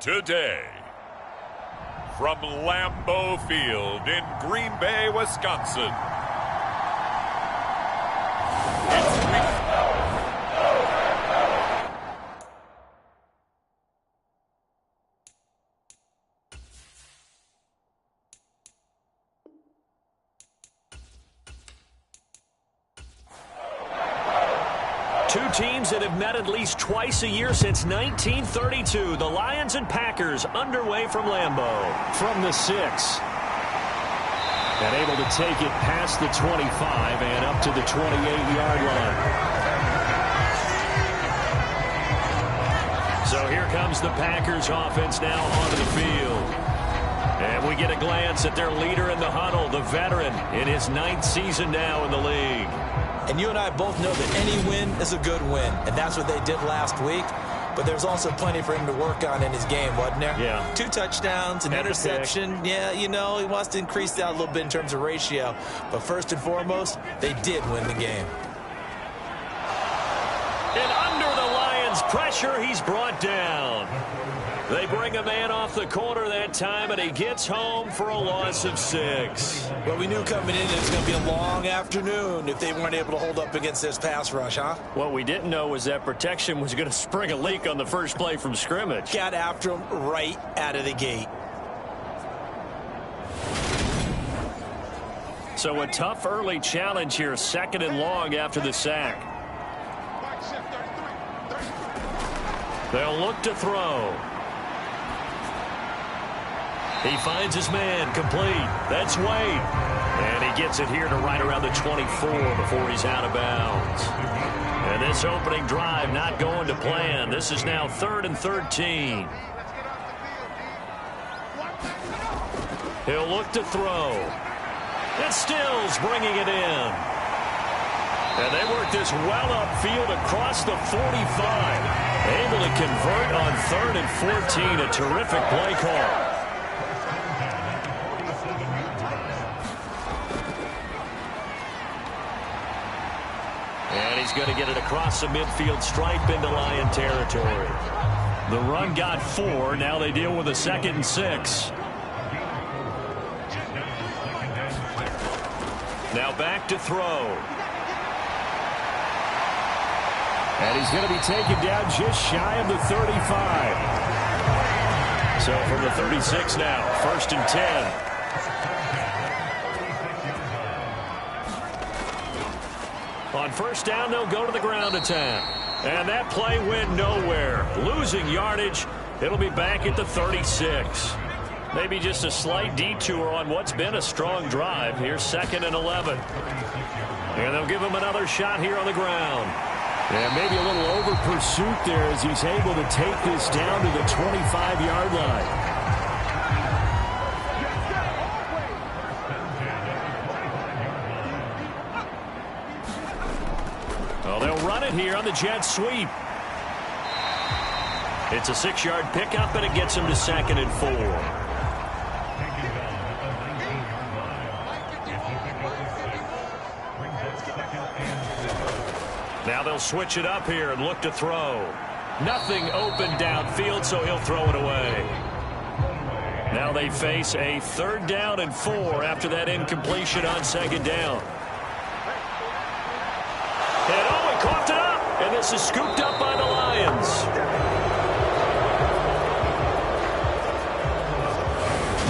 Today, from Lambeau Field in Green Bay, Wisconsin, it's week. Two teams that have met at least twice a year since 1932. The Lions and Packers underway from Lambeau. From the 6. And able to take it past the 25 and up to the 28-yard line. So here comes the Packers offense now onto the field. And we get a glance at their leader in the huddle, the veteran, in his 9th season now in the league. And you and I both know that any win is a good win, and that's what they did last week. But there's also plenty for him to work on in his game, wasn't there? Yeah. 2 touchdowns, an interception. Yeah, you know, he wants to increase that a little bit in terms of ratio. But first and foremost, they did win the game. And under the Lions' pressure, he's brought down. They bring a man off the corner that time, and he gets home for a loss of 6. Well, we knew coming in it was going to be a long afternoon if they weren't able to hold up against this pass rush, huh? What we didn't know was that protection was going to spring a leak on the first play from scrimmage. Got after him right out of the gate. So a tough early challenge here, 2nd and long after the sack. They'll look to throw. He finds his man, complete. That's Wade. And he gets it here to right around the 24 before he's out of bounds. And this opening drive not going to plan. This is now 3rd and 13. He'll look to throw. And Stills bringing it in. And they work this well upfield across the 45. Able to convert on 3rd and 14. A terrific play call. And he's going to get it across the midfield stripe into Lion territory. The run got 4. Now they deal with a 2nd and 6. Now back to throw. And he's going to be taken down just shy of the 35. So from the 36 now, 1st and 10. On 1st down, they'll go to the ground attack. And that play went nowhere. Losing yardage. It'll be back at the 36. Maybe just a slight detour on what's been a strong drive. Here's 2nd and 11. And they'll give him another shot here on the ground. And maybe a little over pursuit there as he's able to take this down to the 25-yard line. Well, they'll run it here on the jet sweep. It's a 6-yard pickup, and it gets him to 2nd and 4. Now they'll switch it up here and look to throw. Nothing open downfield, so he'll throw it away. Now they face a 3rd down and 4 after that incompletion on 2nd down. And oh, he coughed it up, and this is scooped up by the Lions.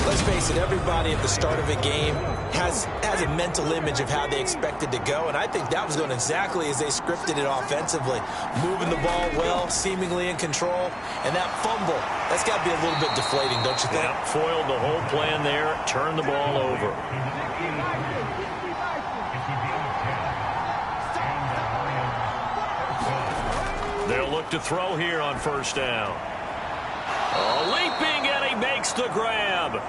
Let's face it, everybody at the start of a game has a mental image of how they expect it to go, and I think that was going exactly as they scripted it offensively. Moving the ball well, seemingly in control, and that fumble, that's got to be a little bit deflating, don't you think? Yeah, foiled the whole plan there, turned the ball over. They'll look to throw here on 1st down. Oh, leaping, and he makes the grab.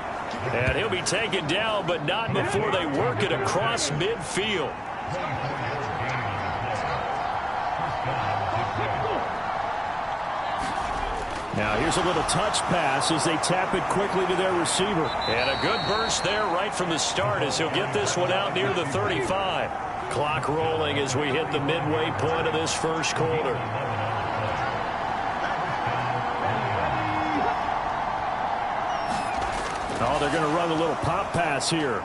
And he'll be taken down, but not before they work it across midfield. Now here's a little touch pass as they tap it quickly to their receiver. And a good burst there right from the start as he'll get this one out near the 35. Clock rolling as we hit the midway point of this first quarter. Oh, they're going to run a little pop pass here.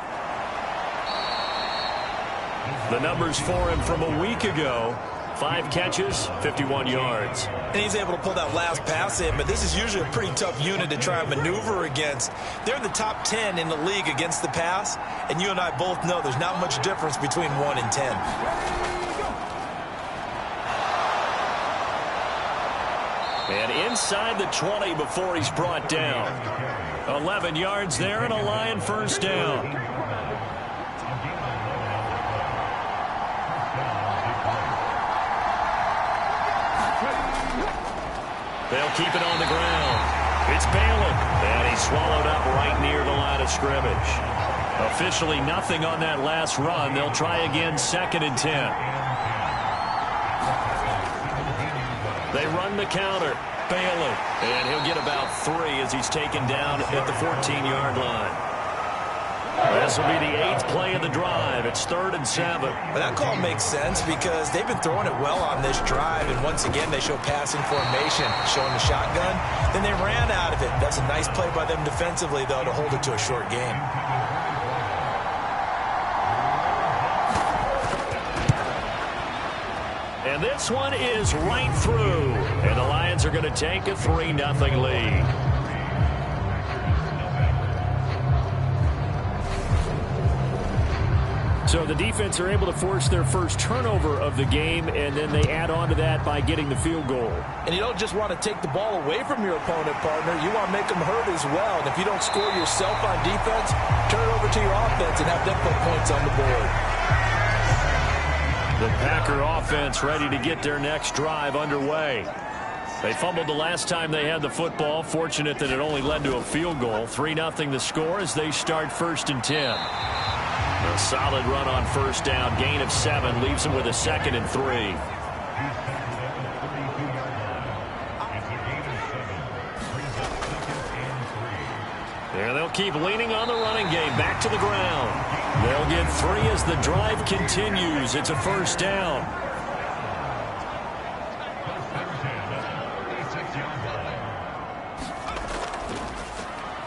The numbers for him from a week ago. 5 catches, 51 yards. And he's able to pull that last pass in, but this is usually a pretty tough unit to try and maneuver against. They're in the top 10 in the league against the pass, and you and I both know there's not much difference between 1 and 10. And inside the 20 before he's brought down. 11 yards there and a Lion first down. They'll keep it on the ground. It's Balin, and he's swallowed up right near the line of scrimmage. Officially nothing on that last run. They'll try again, 2nd and 10. They run the counter. Balin, and he'll get about 3 as he's taken down at the 14-yard line. This will be the 8th play of the drive. It's 3rd and 7. But that call makes sense because they've been throwing it well on this drive, and once again they show passing formation, showing the shotgun. Then they ran out of it. That's a nice play by them defensively, though, to hold it to a short game. And this one is right through. And the Lions are going to take a 3-0 lead. So the defense are able to force their first turnover of the game, and then they add on to that by getting the field goal. And you don't just want to take the ball away from your opponent, partner. You want to make them hurt as well. And if you don't score yourself on defense, turn it over to your offense and have them put points on the board. The Packer offense ready to get their next drive underway. They fumbled the last time they had the football. Fortunate that it only led to a field goal. 3-0 the score as they start 1st and 10. A solid run on first down. Gain of 7 leaves them with a 2nd and 3. And they'll keep leaning on the running game. Back to the ground. They'll get 3 as the drive continues. It's a first down.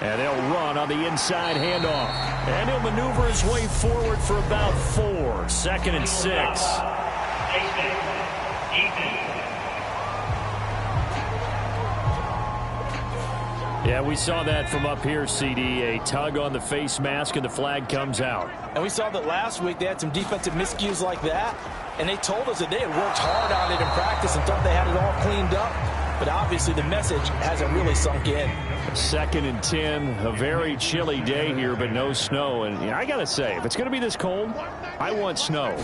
And they'll run on the inside handoff. And he'll maneuver his way forward for about 4. 2nd and 6. Yeah, we saw that from up here, CD. A tug on the face mask, and the flag comes out. And we saw that last week they had some defensive miscues like that. And they told us that they had worked hard on it in practice and thought they had it all cleaned up. But obviously the message hasn't really sunk in. 2nd and 10, a very chilly day here, but no snow. And I got to say, if it's going to be this cold, I want snow.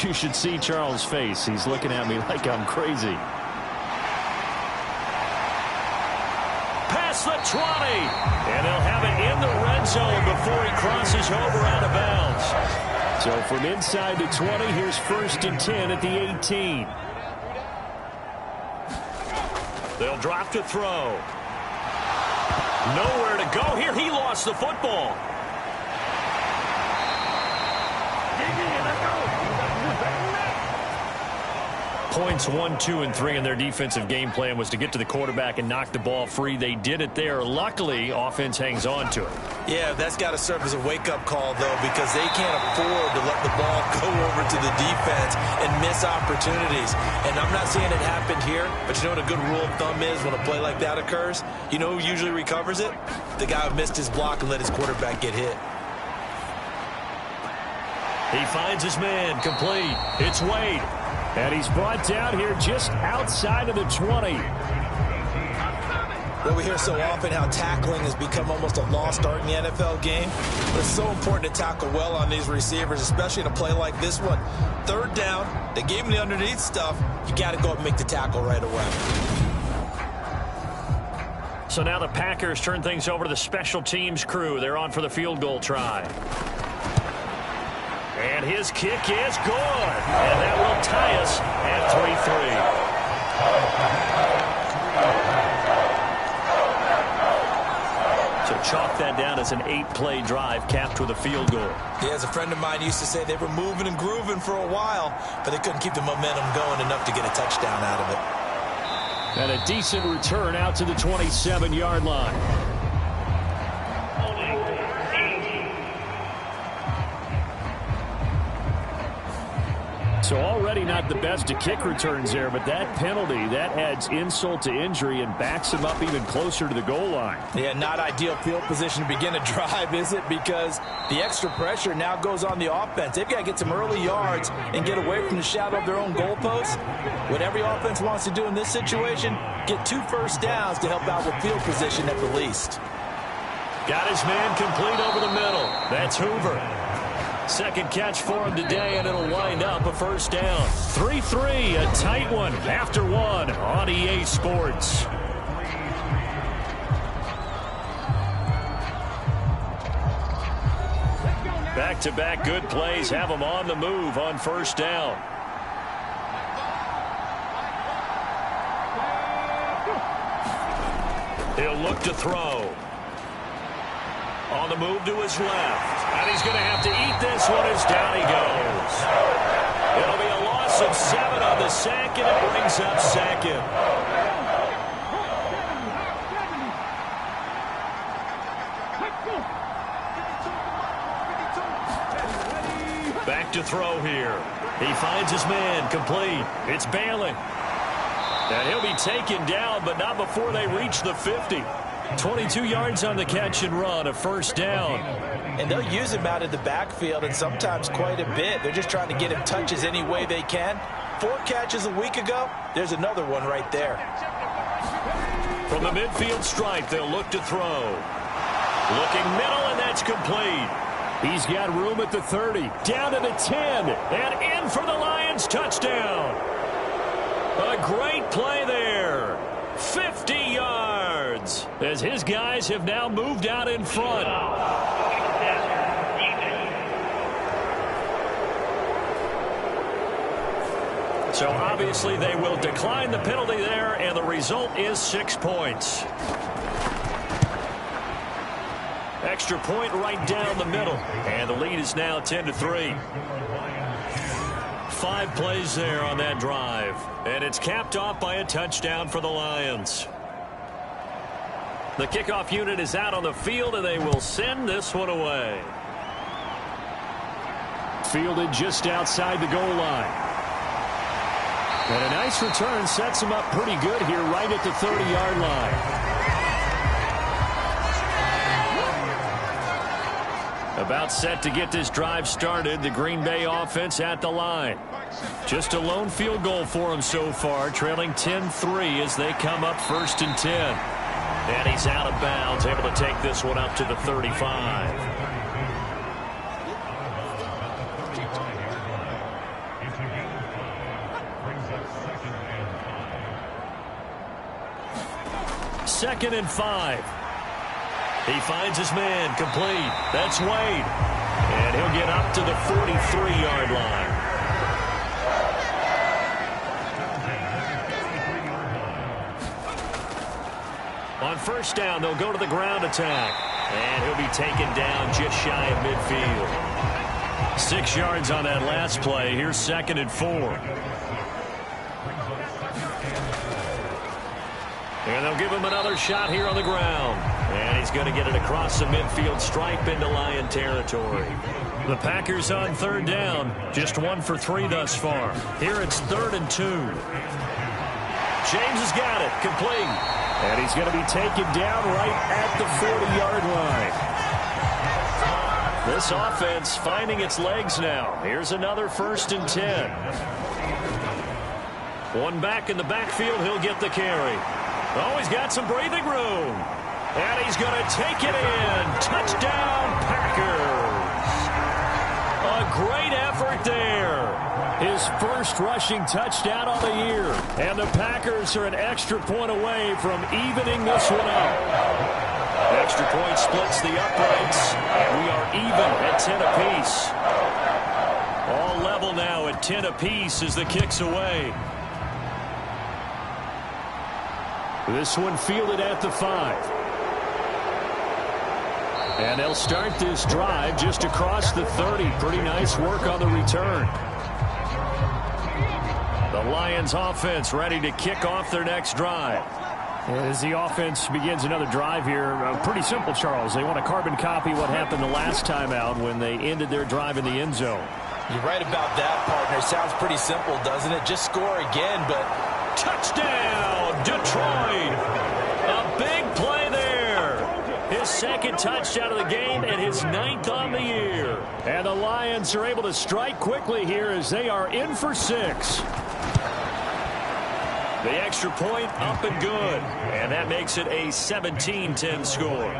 You should see Charles' face. He's looking at me like I'm crazy. Past the 20. And they'll have it in the red zone before he crosses over out of bounds. So from inside the 20, here's 1st and 10 at the 18. They'll drop to throw. Nowhere to go here. He lost the football. Points 1, 2, and 3 in their defensive game plan was to get to the quarterback and knock the ball free. They did it there. Luckily, offense hangs on to it. Yeah, that's got to serve as a wake-up call, though, because they can't afford to let the ball go over to the defense and miss opportunities. And I'm not saying it happened here, but you know what a good rule of thumb is when a play like that occurs? You know who usually recovers it? The guy who missed his block and let his quarterback get hit. He finds his man, complete. It's Wade. And he's brought down here just outside of the 20. Well, we hear so often how tackling has become almost a lost art in the NFL game. But it's so important to tackle well on these receivers, especially in a play like this one. 3rd down, they gave him the underneath stuff. You got to go up and make the tackle right away. So now the Packers turn things over to the special teams crew. They're on for the field goal try. And his kick is good. And that will tie us at 3-3. So chalk that down as an 8-play drive capped with a field goal. Yeah, as a friend of mine used to say, they were moving and grooving for a while, but they couldn't keep the momentum going enough to get a touchdown out of it. And a decent return out to the 27-yard line. So already not the best of kick returns there, but that penalty, that adds insult to injury and backs him up even closer to the goal line. Yeah, not ideal field position to begin a drive, is it? Because the extra pressure now goes on the offense. They've got to get some early yards and get away from the shadow of their own goalpost. What every offense wants to do in this situation, get 2 first downs to help out with field position at the least. Got his man complete over the middle. That's Hoover. Second catch for him today, and it'll wind up a first down. 3-3, a tight one after one on EA Sports. Back-to-back good plays have them on the move on first down. He'll look to throw. On the move to his left. And he's going to have to eat this one as down he goes. It'll be a loss of 7 on the sack, and it brings up second. Back to throw here. He finds his man complete. It's Bailey. And he'll be taken down, but not before they reach the 50. 22 yards on the catch and run, a first down. And they'll use him out of the backfield, and sometimes quite a bit. They're just trying to get him touches any way they can. 4 catches a week ago, there's another one right there. From the midfield stripe, they'll look to throw. Looking middle, and that's complete. He's got room at the 30, down to the 10, and in for the Lions touchdown. A great play there. 50 yards as his guys have now moved out in front. So obviously they will decline the penalty there, and the result is 6 points. Extra point right down the middle, and the lead is now 10-3. 5 plays there on that drive, and it's capped off by a touchdown for the Lions. The kickoff unit is out on the field, and they will send this one away. Fielded just outside the goal line. And a nice return sets him up pretty good here right at the 30-yard line. About set to get this drive started, the Green Bay offense at the line. Just a lone field goal for them so far, trailing 10-3 as they come up 1st and 10. And he's out of bounds, able to take this one up to the 35. Second and 5. He finds his man complete. That's Wade. And he'll get up to the 43-yard line. On first down, they'll go to the ground attack. And he'll be taken down just shy of midfield. 6 yards on that last play. Here's 2nd and 4. And they'll give him another shot here on the ground. And he's going to get it across the midfield stripe into Lion territory. The Packers on 3rd down. Just 1 for 3 thus far. Here it's 3rd and 2. James has got it. Complete. And he's going to be taken down right at the 40-yard line. This offense finding its legs now. Here's another 1st and 10. One back in the backfield. He'll get the carry. Oh, he's got some breathing room. And he's going to take it in. Touchdown, Packers. A great effort there. His first rushing touchdown on the year. And the Packers are an extra point away from evening this one up. Extra point splits the uprights. And we are even at 10 apiece. All level now at 10 apiece as the kick's away. This one fielded at the 5. And they'll start this drive just across the 30. Pretty nice work on the return. The Lions offense ready to kick off their next drive. As the offense begins another drive here, pretty simple, Charles. They want to carbon copy what happened the last time out when they ended their drive in the end zone. You're right about that, partner. Sounds pretty simple, doesn't it? Just score again, but... Touchdown, Detroit! A big play there. His second touchdown of the game and his 9th on the year. And the Lions are able to strike quickly here as they are in for 6. The extra point up and good. And that makes it a 17-10 score.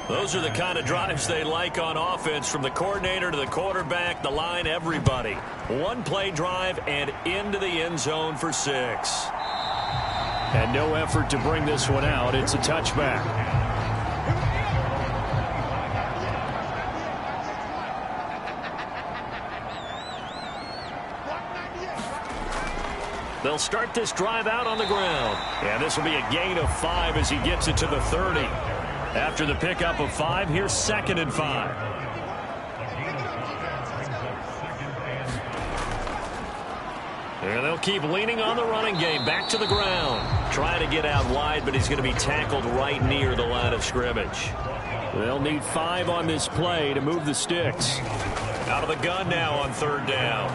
Those are the kind of drives they like on offense, from the coordinator to the quarterback, the line, everybody. One-play drive and into the end zone for 6. And no effort to bring this one out. It's a touchback. They'll start this drive out on the ground. And this will be a gain of 5 as he gets it to the 30. After the pickup of 5, here's 2nd and 5. And they'll keep leaning on the running game. Back to the ground. Trying to get out wide, but he's going to be tackled right near the line of scrimmage. They'll need 5 on this play to move the sticks. Out of the gun now on 3rd down.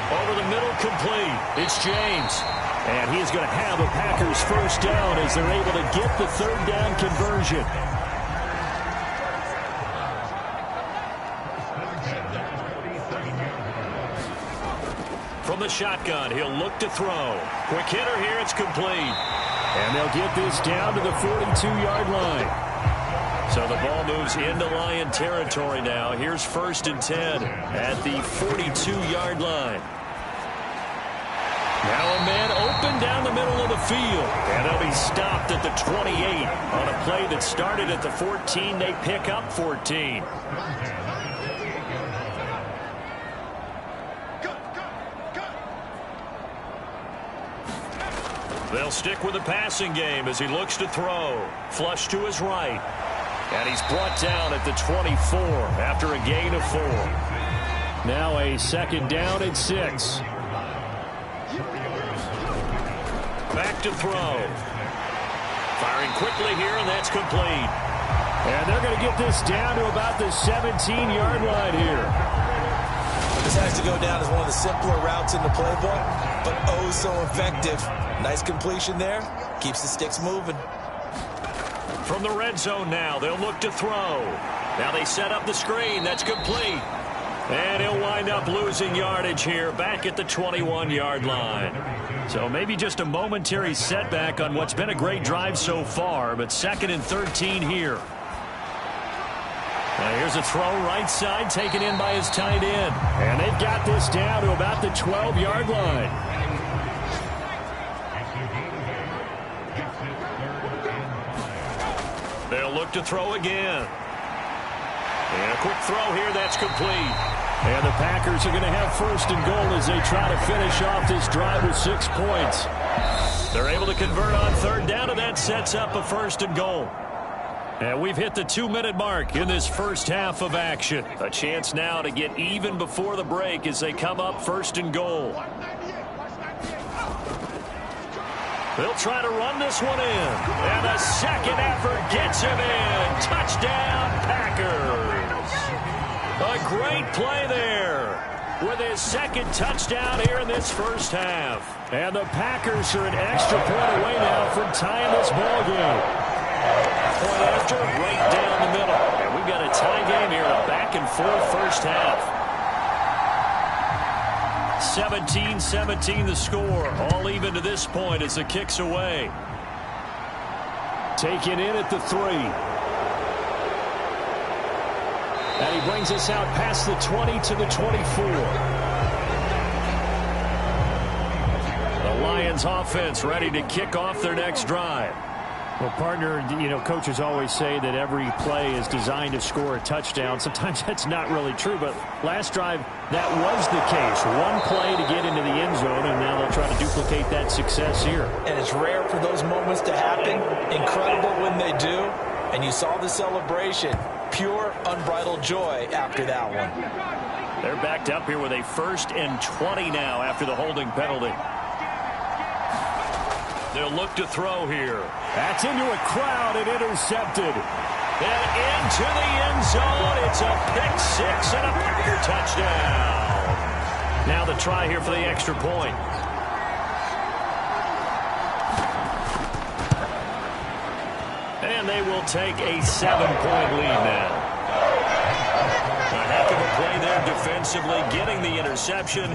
Over the middle, complete. It's James. And he's going to have a Packers first down as they're able to get the 3rd down conversion. From the shotgun, he'll look to throw. Quick hitter here, it's complete. And they'll get this down to the 42-yard line. So the ball moves into Lion territory now. Here's 1st and 10 at the 42-yard line. Now a man open down the middle of the field. And they'll be stopped at the 28. On a play that started at the 14, they pick up 14. They'll stick with the passing game as he looks to throw. Flush to his right. And he's brought down at the 24 after a gain of 4. Now a 2nd down and 6. Back to throw. Firing quickly here, and that's complete. And they're going to get this down to about the 17-yard line here. This has to go down as one of the simpler routes in the playbook, but oh so effective. Nice completion there. Keeps the sticks moving. From the red zone now, they'll look to throw. Now they set up the screen. That's complete. And he'll wind up losing yardage here back at the 21-yard line. So maybe just a momentary setback on what's been a great drive so far, but 2nd and 13 here. Now here's a throw right side taken in by his tight end. And they've got this down to about the 12-yard line. They'll look to throw again. And a quick throw here, that's complete. And the Packers are going to have 1st and goal as they try to finish off this drive with 6 points. They're able to convert on 3rd down, and that sets up a 1st and goal. And we've hit the 2-minute mark in this first half of action. A chance now to get even before the break as they come up 1st and goal. They'll try to run this one in. And the second effort gets him in. Touchdown, Packers. A great play there with his 2nd touchdown here in this first half. And the Packers are an extra point away now from tying this ball game. Point after, right down the middle. And we've got a tie game here, a back-and-forth first half. 17-17 the score. All even to this point as the kick's away. Taken in at the 3. And he brings us out past the 20 to the 24. The Lions offense ready to kick off their next drive. Well, partner, you know, coaches always say that every play is designed to score a touchdown. Sometimes that's not really true, but last drive, that was the case. One play to get into the end zone, and now they'll try to duplicate that success here. And it's rare for those moments to happen. Incredible when they do. And you saw the celebration. Pure, unbridled joy after that one. They're backed up here with a 1st and 20 now after the holding penalty. They'll look to throw here. That's into a crowd and intercepted. And into the end zone. It's a pick six and a Packer touchdown. Now the try here for the extra point. And they will take a 7-point lead now. A heck of a play there defensively, getting the interception,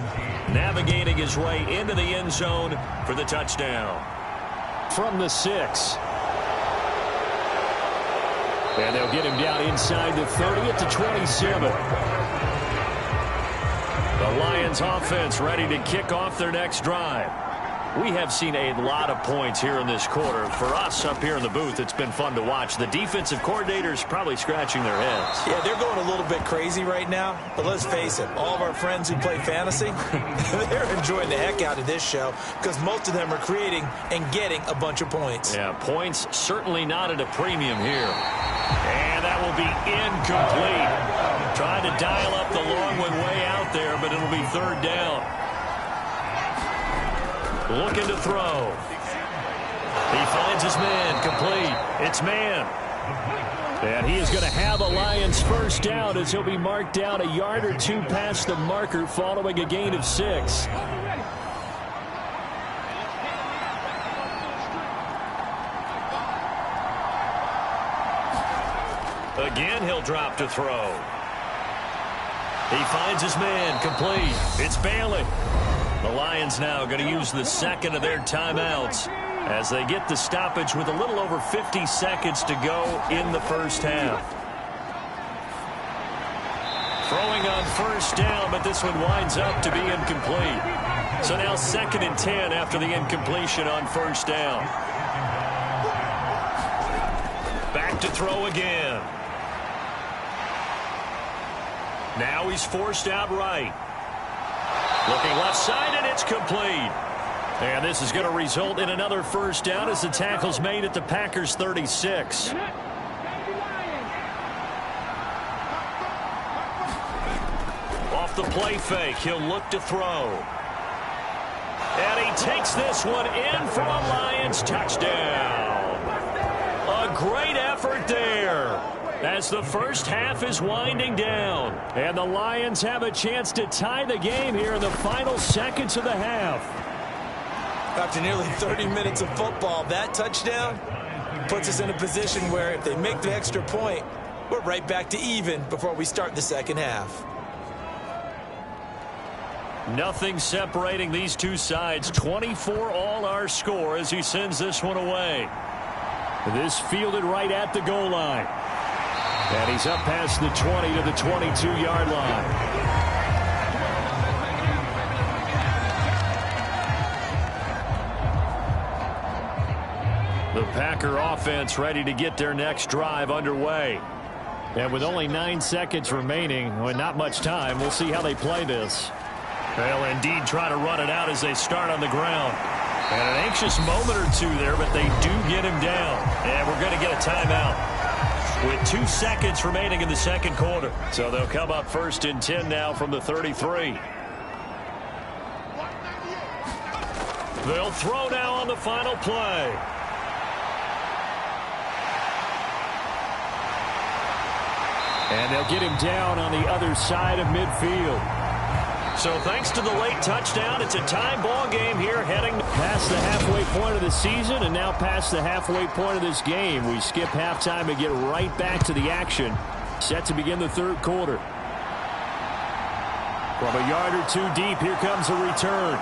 navigating his way into the end zone for the touchdown. From the 6. And they'll get him down inside the 30 at the 27. The Lions offense ready to kick off their next drive. We have seen a lot of points here in this quarter. For us up here in the booth, it's been fun to watch. The defensive coordinators probably scratching their heads. Yeah, they're going a little bit crazy right now. But let's face it, all of our friends who play fantasy, they're enjoying the heck out of this show because most of them are creating and getting a bunch of points. Yeah, points certainly not at a premium here. And that will be incomplete. Trying to dial up the long one way out there, but it'll be third down. Looking to throw. He finds his man, complete. It's man. And he is going to have a Lions first down as he'll be marked down a yard or two past the marker following a gain of 6. Again, he'll drop to throw. He finds his man, complete. It's Bailey. The Lions now going to use the second of their timeouts as they get the stoppage with a little over 50 seconds to go in the first half. Throwing on first down, but this one winds up to be incomplete. So now 2nd and 10 after the incompletion on first down. Back to throw again. Now he's forced out right. Looking left side, and it's complete. And this is going to result in another first down as the tackle's made at the Packers' 36. Off the play fake, he'll look to throw. And he takes this one in for a Lions touchdown. A great effort there as the first half is winding down. And the Lions have a chance to tie the game here in the final seconds of the half. After nearly 30 minutes of football, that touchdown puts us in a position where if they make the extra point, we're right back to even before we start the second half. Nothing separating these two sides. 24 all our score as he sends this one away. This fielded right at the goal line. And he's up past the 20 to the 22-yard line. The Packer offense ready to get their next drive underway. And with only 9 seconds remaining, well, not much time, we'll see how they play this. They'll indeed try to run it out as they start on the ground. And an anxious moment or two there, but they do get him down. And we're going to get a timeout with 2 seconds remaining in the second quarter. So they'll come up 1st and 10 now from the 33. They'll throw now on the final play. And they'll get him down on the other side of midfield. So thanks to the late touchdown, it's a tie ball game here heading past the halfway point of the season and now past the halfway point of this game. We skip halftime and get right back to the action. Set to begin the third quarter. From a yard or two deep, here comes a return.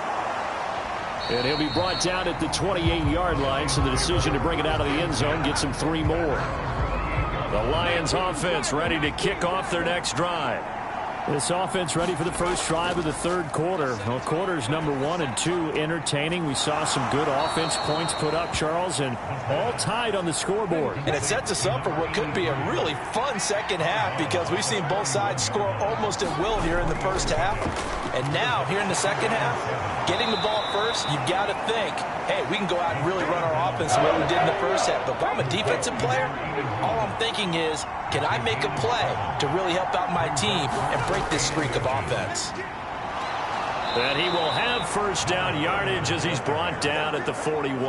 And he'll be brought down at the 28-yard line, so the decision to bring it out of the end zone gets him 3 more. The Lions offense ready to kick off their next drive. This offense ready for the first drive of the third quarter. Well, quarters number 1 and 2 entertaining. We saw some good offense points put up, Charles, and all tied on the scoreboard. And it sets us up for what could be a really fun second half because we've seen both sides score almost at will here in the first half. And now, here in the second half, getting the ball first, you've got to think, hey, we can go out and really run our offense the way we did in the first half. But if I'm a defensive player, all I'm thinking is, can I make a play to really help out my team and break this streak of offense? And he will have first down yardage as he's brought down at the 41.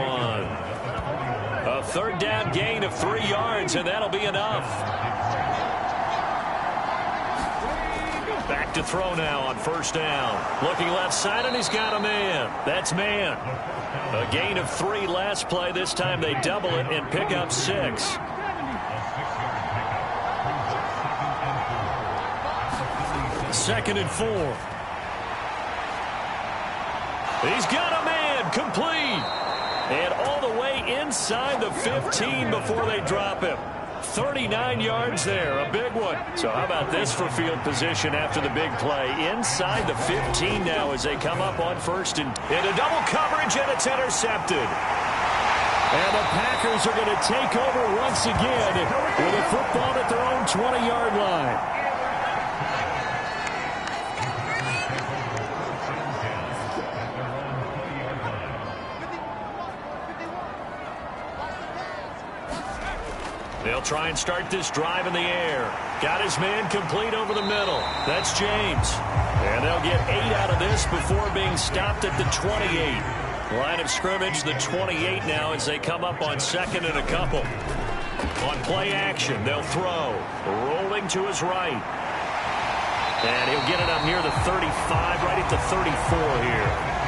A third down gain of 3 yards, and that'll be enough. Back to throw now on first down. Looking left side, and he's got a man. That's man. A gain of 3 last play. This time they double it and pick up 6. Second and 4. He's got a man. Complete. And all the way inside the 15 before they drop him. 39 yards there, a big one. So how about this for field position after the big play? Inside the 15 now as they come up on first and into double coverage, and it's intercepted. And the Packers are going to take over once again with a football at their own 20-yard line. They'll try and start this drive in the air. Got his man complete over the middle. That's James. And they'll get 8 out of this before being stopped at the 28. Line of scrimmage, the 28 now as they come up on second and a couple. On play action, they'll throw. Rolling to his right. And he'll get it up near the 35, right at the 34 here.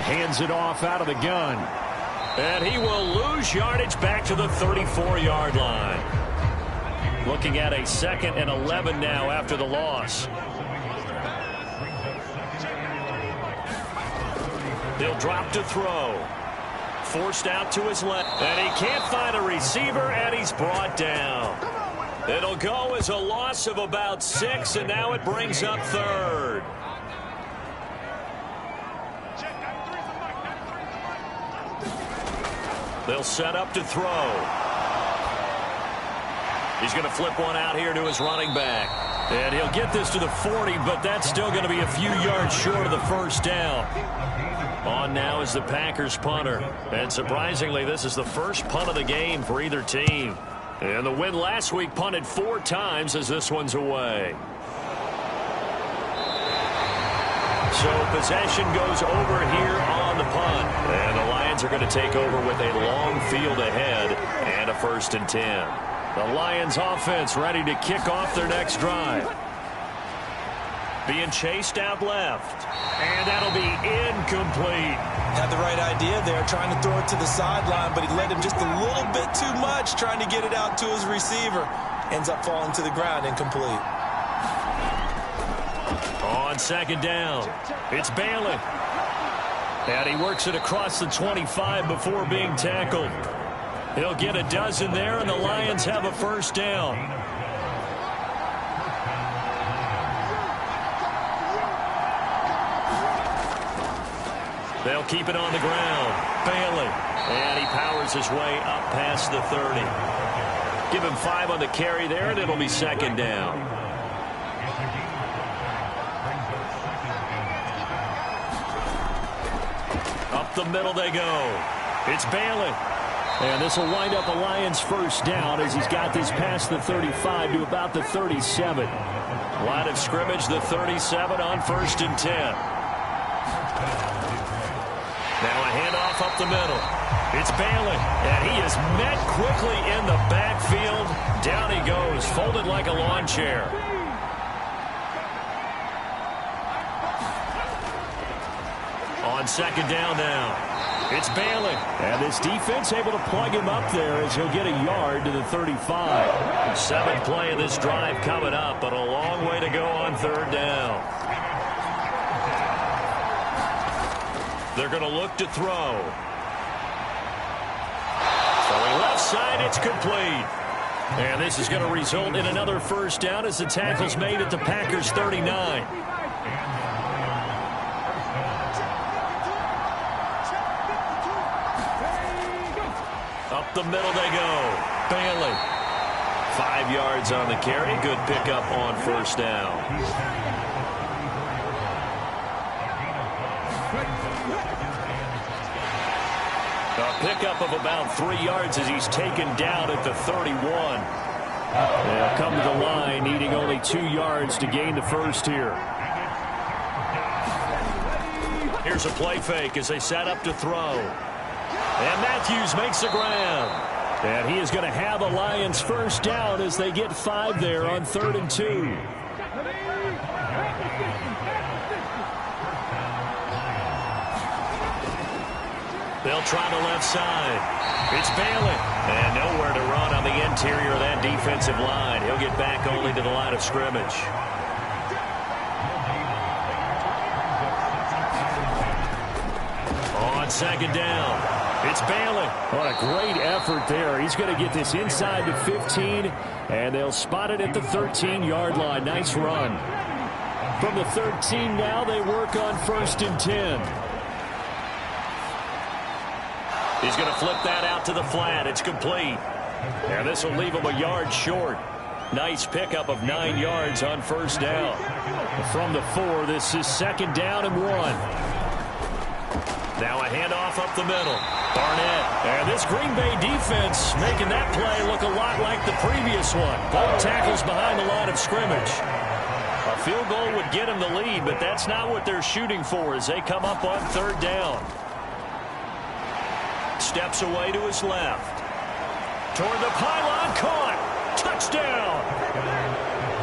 Hands it off out of the gun. And he will lose yardage back to the 34-yard line. Looking at a 2nd and 11 now after the loss. He'll drop to throw. Forced out to his left. And he can't find a receiver, and he's brought down. It'll go as a loss of about 6, and now it brings up 3rd. They'll set up to throw. He's going to flip one out here to his running back. And he'll get this to the 40, but that's still going to be a few yards short of the first down. On now is the Packers punter. And surprisingly, this is the first punt of the game for either team. And the win last week punted 4 times as this one's away. So possession goes over here on the punt. And the Lions are going to take over with a long field ahead and a 1st and 10. The Lions offense ready to kick off their next drive. Being chased out left. And that'll be incomplete. Had the right idea there, trying to throw it to the sideline, but he led him just a little bit too much, trying to get it out to his receiver. Ends up falling to the ground, incomplete. On 2nd down, it's Bailey. And he works it across the 25 before being tackled. He'll get a dozen there, and the Lions have a 1st down. They'll keep it on the ground. Bailey. And he powers his way up past the 30. Give him 5 on the carry there, and it'll be 2nd down. Up the middle they go. It's Bailey. And this will wind up a Lions 1st down as he's got this past the 35 to about the 37. Line of scrimmage, the 37 on 1st and 10. Now a handoff up the middle. It's Bailey. And he is met quickly in the backfield. Down he goes, folded like a lawn chair. On 2nd down now. It's Bailey. And this defense able to plug him up there as he'll get a yard to the 35. 7th play of this drive coming up, but a long way to go on 3rd down. They're going to look to throw. Throwing left side, it's complete. And this is going to result in another 1st down as the tackle's made at the Packers 39. Up the middle they go. Bailey. 5 yards on the carry. Good pickup on 1st down. A pickup of about 3 yards as he's taken down at the 31. They'll come to the line, needing only 2 yards to gain the first here. Here's a play fake as they set up to throw. And Matthews makes the ground. And he is going to have a Lions first down as they get 5 there on 3rd and 2. They'll try the left side. It's Bailey. And nowhere to run on the interior of that defensive line. He'll get back only to the line of scrimmage. On 2nd down, it's Bailey. What a great effort there. He's going to get this inside the 15, and they'll spot it at the 13-yard line. Nice run. From the 13 now, they work on 1st and 10. He's going to flip that out to the flat. It's complete. And this will leave him a yard short. Nice pickup of 9 yards on 1st down. From the 4, this is 2nd down and 1. Now a handoff up the middle. Barnett. And this Green Bay defense making that play look a lot like the previous one. Both tackles behind the line of scrimmage. A field goal would get him the lead, but that's not what they're shooting for as they come up on 3rd down. Steps away to his left. Toward the pylon, caught. Touchdown.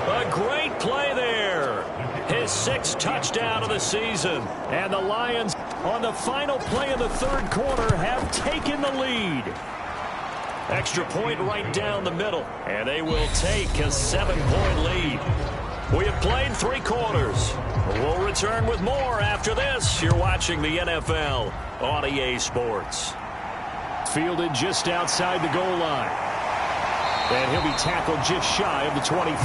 A great play there. His 6th touchdown of the season. And the Lions, on the final play of the 3rd quarter, have taken the lead. Extra point right down the middle. And they will take a 7-point lead. We have played 3 quarters. We'll return with more after this. You're watching the NFL on EA Sports. Fielded just outside the goal line. And he'll be tackled just shy of the 25.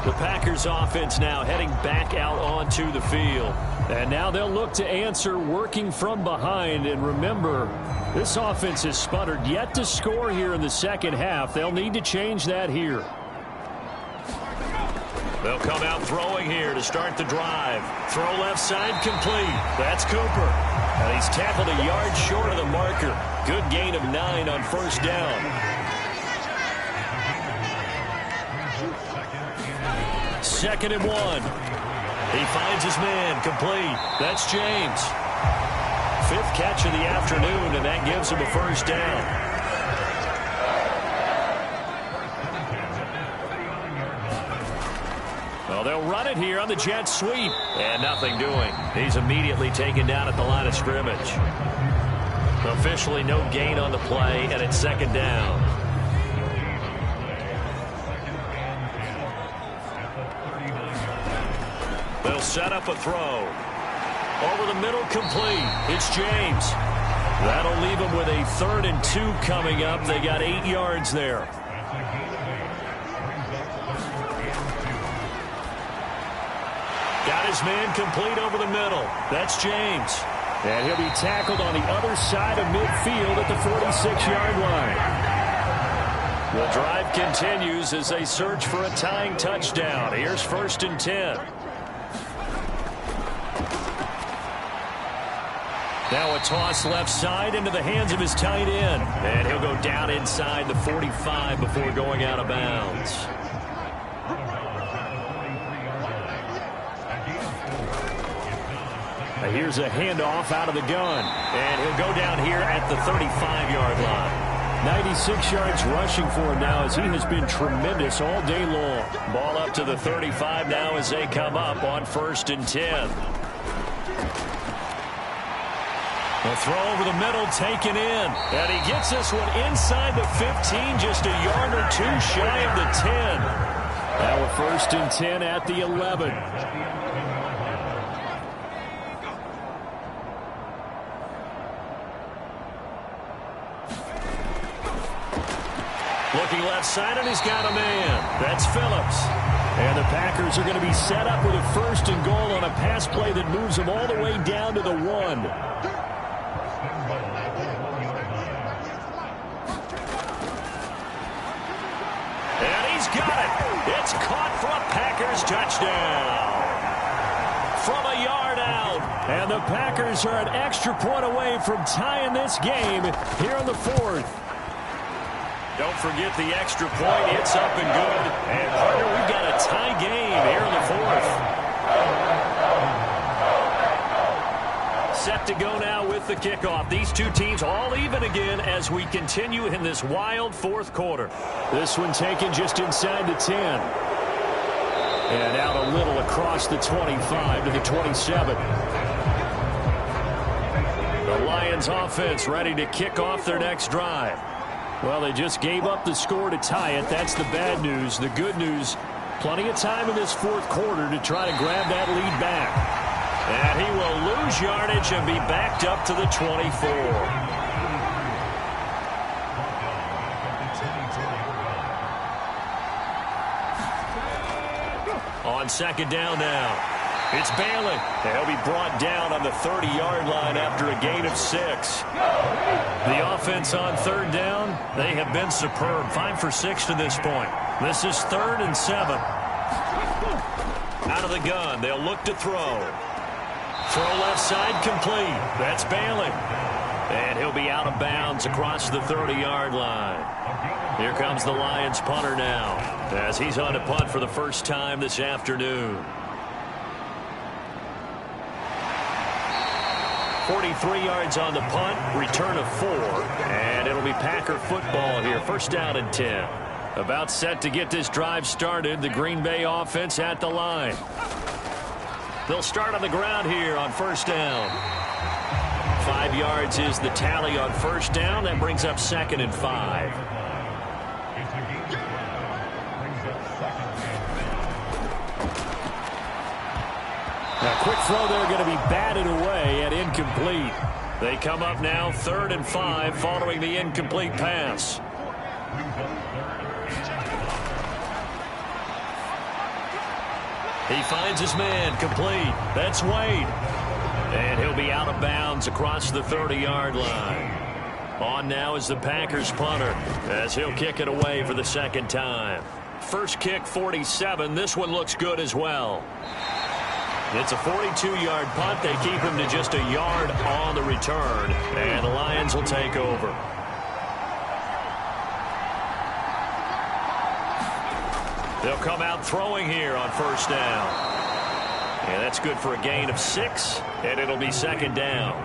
The Packers offense now heading back out onto the field. And now they'll look to answer working from behind. And remember, this offense has sputtered yet to score here in the 2nd half. They'll need to change that here. They'll come out throwing here to start the drive. Throw left side complete. That's Cooper. And he's tackled a yard short of the marker. Good gain of 9 on 1st down. 2nd and 1. He finds his man complete. That's James. 5th catch of the afternoon, and that gives him a first down. Well, they'll run it here on the jet sweep. And nothing doing. He's immediately taken down at the line of scrimmage. Officially no gain on the play, and it's 2nd down. They'll set up a throw. Over the middle, complete. It's James. That'll leave him with a 3rd and 2 coming up. They got 8 yards there. Got his man complete over the middle. That's James. And he'll be tackled on the other side of midfield at the 46-yard line. The drive continues as they search for a tying touchdown. Here's 1st and 10. Now a toss left side into the hands of his tight end. And he'll go down inside the 45 before going out of bounds. Here's a handoff out of the gun. And he'll go down here at the 35-yard line. 96 yards rushing for him now as he has been tremendous all day long. Ball up to the 35 now as they come up on 1st and 10. A throw over the middle taken in. And he gets this one inside the 15, just a yard or 2 shy of the 10. Now a 1st and 10 at the 11. Looking left side, and he's got a man. That's Phillips. And the Packers are going to be set up with a 1st and goal on a pass play that moves them all the way down to the 1. And he's got it. It's caught for a Packers touchdown. From a yard out, And the Packers are an extra point away from tying this game here in the fourth. Don't forget the extra point. It's up and good. And, partner, we've got a tie game here in the fourth. Set to go now with the kickoff. These two teams all even again as we continue in this wild fourth quarter. This one taken just inside the 10. And out a little across the 25 to the 27. The Lions offense ready to kick off their next drive. Well, they just gave up the score to tie it. That's the bad news. The good news, plenty of time in this fourth quarter to try to grab that lead back. And he will lose yardage and be backed up to the 24. On second down now. It's Bailey. He'll be brought down on the 30-yard line after a gain of 6. The offense on third down, they have been superb. 5 for 6 to this point. This is 3rd and 7. Out of the gun, they'll look to throw. Throw left side complete. That's Bailey. And he'll be out of bounds across the 30-yard line. Here comes the Lions punter now as he's on to punt for the first time this afternoon. 43 yards on the punt, return of 4, and it'll be Packer football here. First down and 10. About set to get this drive started. The Green Bay offense at the line. They'll start on the ground here on first down. 5 yards is the tally on first down. That brings up 2nd and 5. Now, quick throw there going to be batted away and incomplete. They come up now 3rd and 5 following the incomplete pass. He finds his man complete. That's Wade. And he'll be out of bounds across the 30-yard line. On now is the Packers punter as he'll kick it away for the second time. First kick 47. This one looks good as well. It's a 42-yard punt. They keep him to just a yard on the return. And the Lions will take over. They'll come out throwing here on first down. And that's good for a gain of 6. And it'll be second down.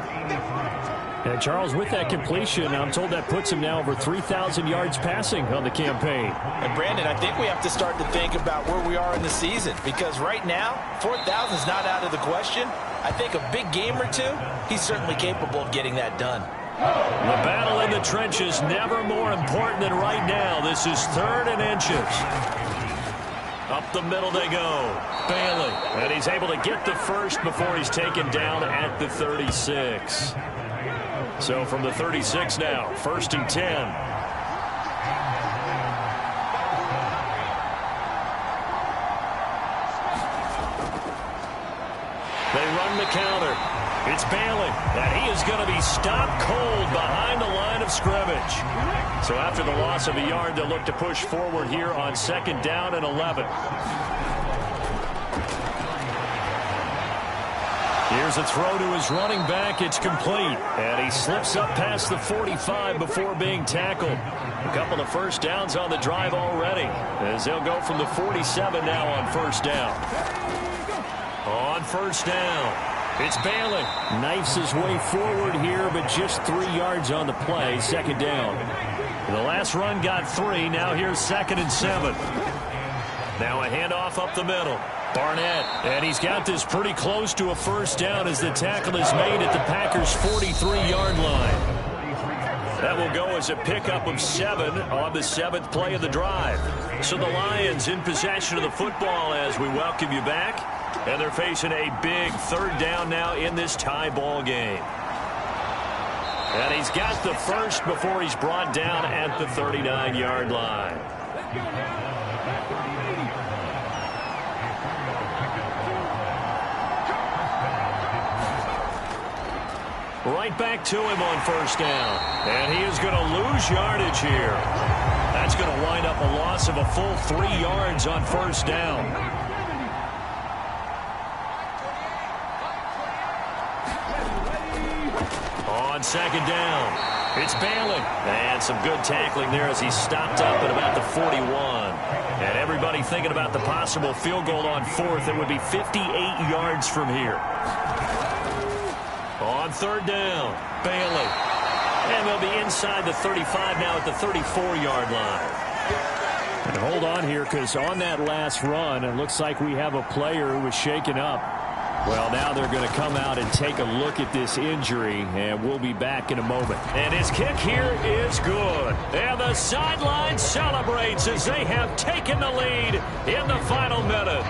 And Charles, with that completion, I'm told that puts him now over 3,000 yards passing on the campaign. And Brandon, I think we have to start to think about where we are in the season, because right now, 4,000 is not out of the question. I think a big game or two, he's certainly capable of getting that done. The battle in the trenches never more important than right now. This is 3rd and inches. Up the middle they go. Bailey. And he's able to get the first before he's taken down at the 36. So from the 36 now, 1st and 10. They run the counter. It's Bailey, and he is going to be stopped cold behind the line of scrimmage. So after the loss of a yard, they'll look to push forward here on 2nd down and 11. Here's a throw to his running back. It's complete. And he slips up past the 45 before being tackled. A couple of first downs on the drive already, as they'll go from the 47 now on first down. On first down, it's Bailey. Knifes his way forward here, but just 3 yards on the play. Second down. The last run got 3. Now here's 2nd and 7. Now a handoff up the middle. Barnett, and he's got this pretty close to a first down as the tackle is made at the Packers' 43-yard line. That will go as a pickup of 7 on the 7th play of the drive. So the Lions in possession of the football as we welcome you back. And they're facing a big 3rd down now in this tie ball game. And he's got the first before he's brought down at the 39-yard line. Right back to him on first down. And he is going to lose yardage here. That's going to wind up a loss of a full 3 yards on first down. On second down, it's Bailey. And some good tackling there as he stopped up at about the 41. And everybody thinking about the possible field goal on fourth. It would be 58 yards from here. On third down, Bailey. And they'll be inside the 35 now at the 34-yard line. And hold on here, because on that last run, it looks like we have a player who was shaken up. Well, now they're going to come out and take a look at this injury, and we'll be back in a moment. And his kick here is good. And the sideline celebrates as they have taken the lead in the final minute.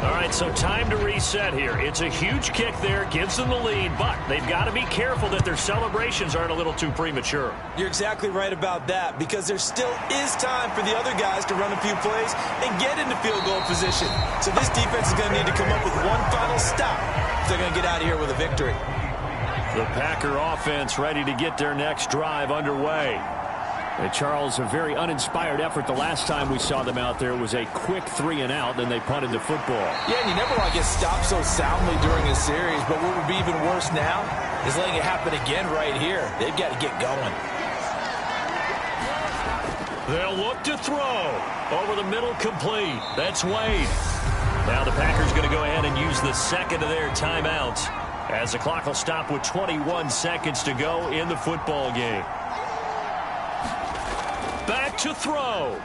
All right, so time to reset here. It's a huge kick there, gives them the lead, but they've got to be careful that their celebrations aren't a little too premature. You're exactly right about that, because there still is time for the other guys to run a few plays and get into field goal position. So this defense is going to need to come up with one final stop if they're going to get out of here with a victory. The Packer offense ready to get their next drive underway. And Charles, a very uninspired effort. The last time we saw them out there was a quick 3-and-out, then they punted the football. Yeah, and you never want to get stopped so soundly during a series, but what would be even worse now is letting it happen again right here. They've got to get going. They'll look to throw. Over the middle, complete. That's Wade. Now the Packers going to go ahead and use the second of their timeouts as the clock will stop with 21 seconds to go in the football game. Back to throw.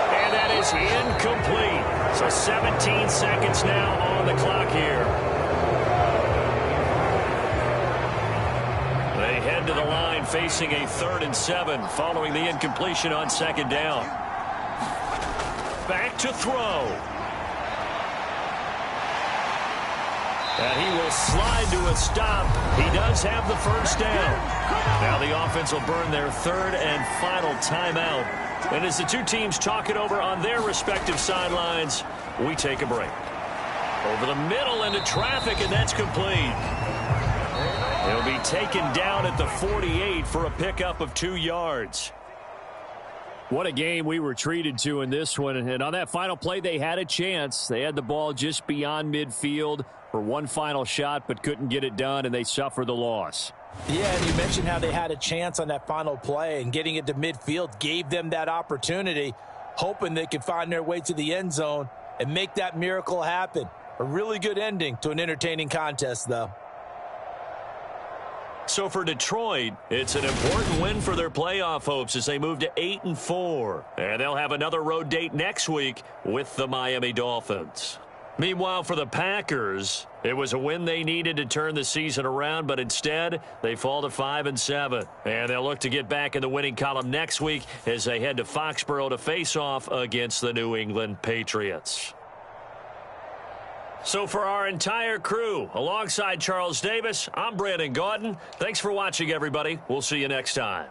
And that is incomplete. So 17 seconds now on the clock here. They head to the line facing a 3rd and 7 following the incompletion on second down. Back to throw. And he will slide to a stop. He does have the first down. Now the offense will burn their 3rd and final timeout. And as the two teams talk it over on their respective sidelines, we take a break. Over the middle into traffic, and that's complete. He'll be taken down at the 48 for a pickup of 2 yards. What a game we were treated to in this one. And on that final play, they had a chance. They had the ball just beyond midfield for one final shot, but couldn't get it done, and they suffer the loss. Yeah, and you mentioned how they had a chance on that final play, and getting it to midfield gave them that opportunity, hoping they could find their way to the end zone and make that miracle happen. A really good ending to an entertaining contest, though. So for Detroit, it's an important win for their playoff hopes as they move to 8-4. And they'll have another road date next week with the Miami Dolphins. Meanwhile, for the Packers, it was a win they needed to turn the season around, but instead they fall to 5-7. And they'll look to get back in the winning column next week as they head to Foxborough to face off against the New England Patriots. So for our entire crew, alongside Charles Davis, I'm Brandon Gaudin. Thanks for watching, everybody. We'll see you next time.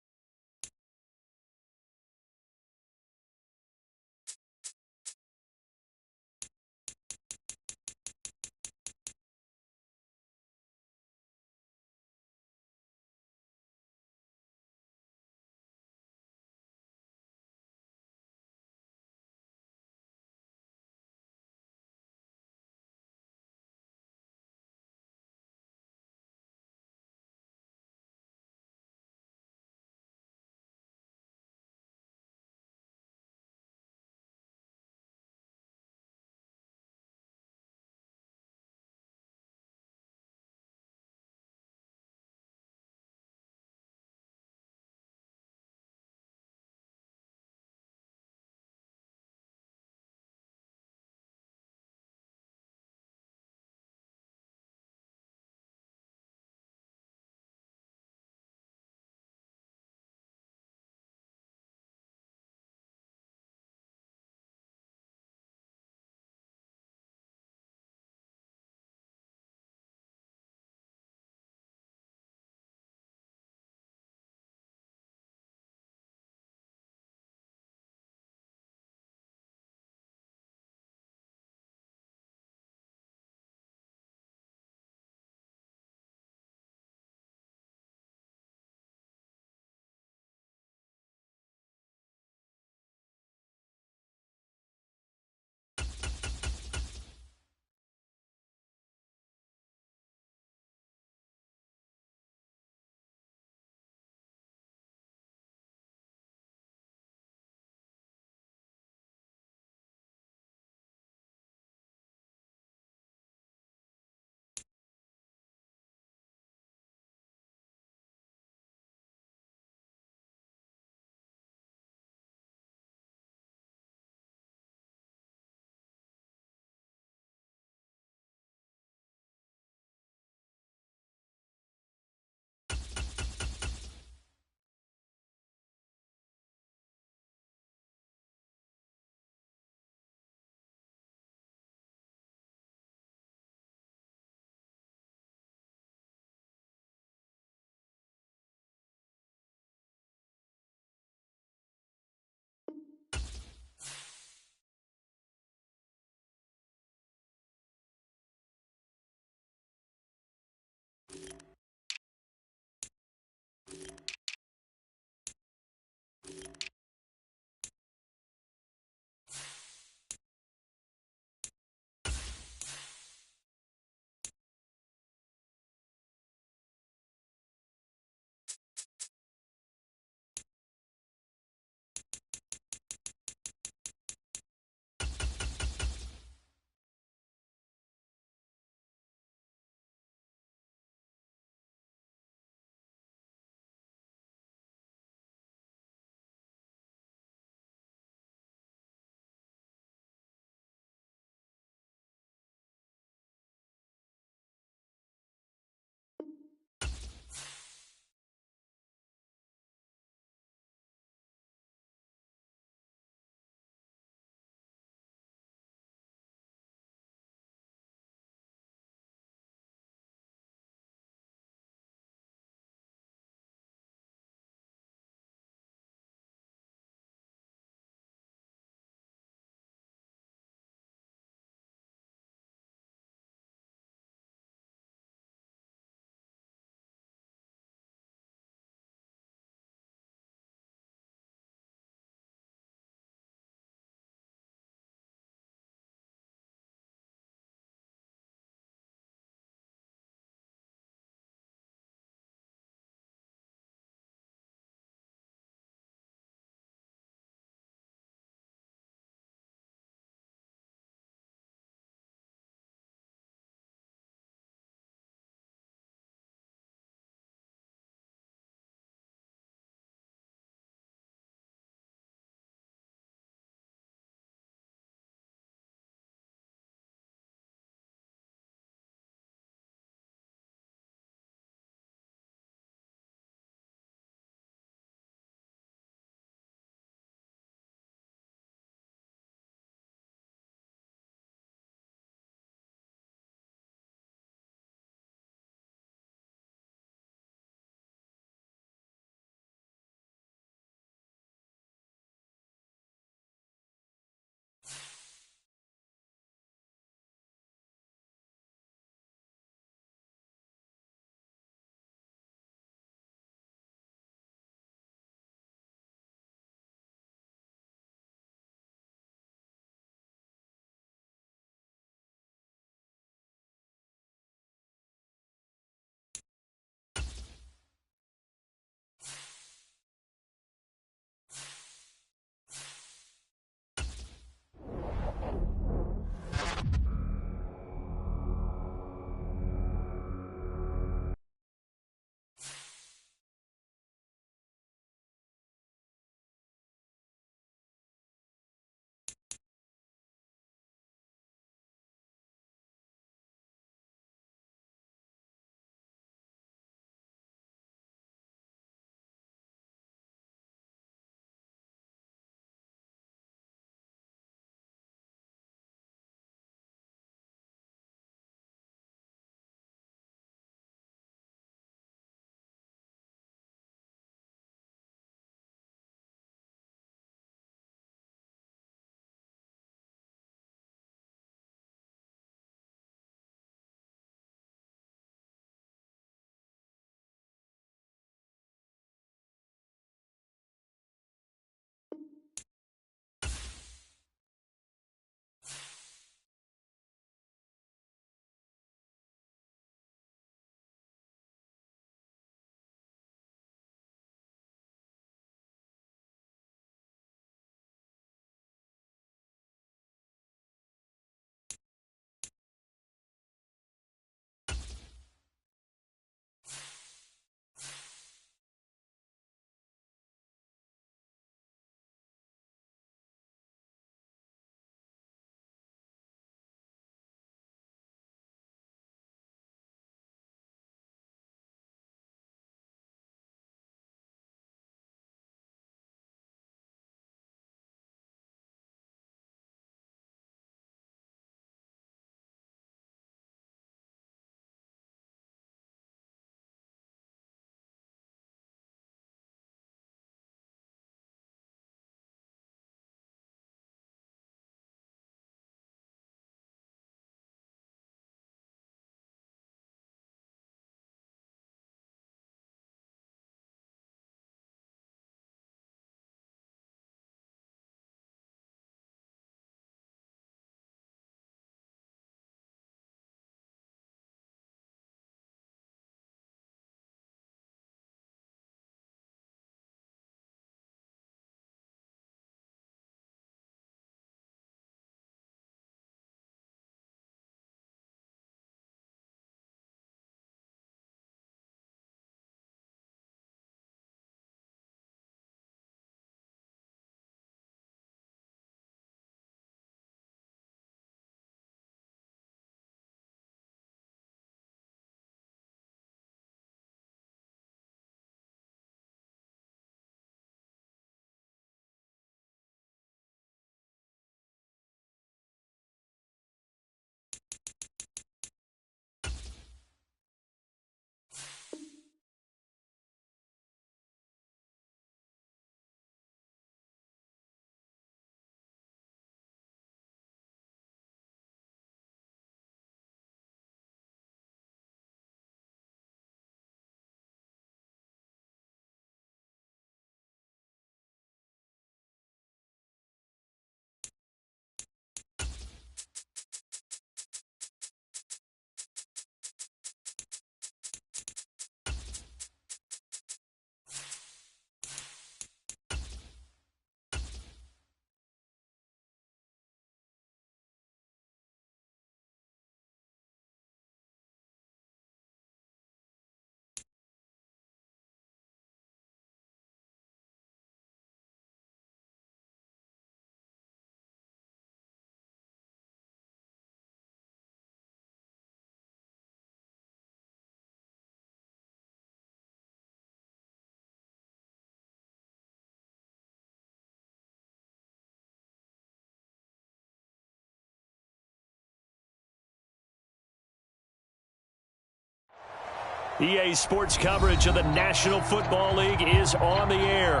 EA Sports coverage of the National Football League is on the air.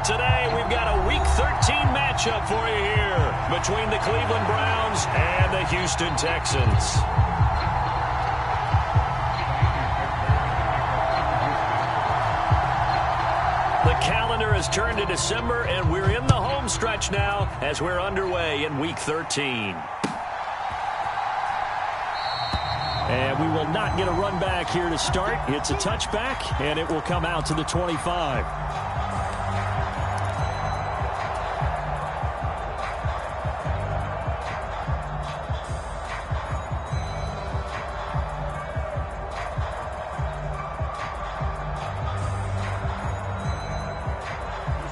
Today, we've got a Week 13 matchup for you here between the Cleveland Browns and the Houston Texans. The calendar has turned to December, and we're in the home stretch now as we're underway in Week 13. And we will not get a run back here to start. It's a touchback, and it will come out to the 25.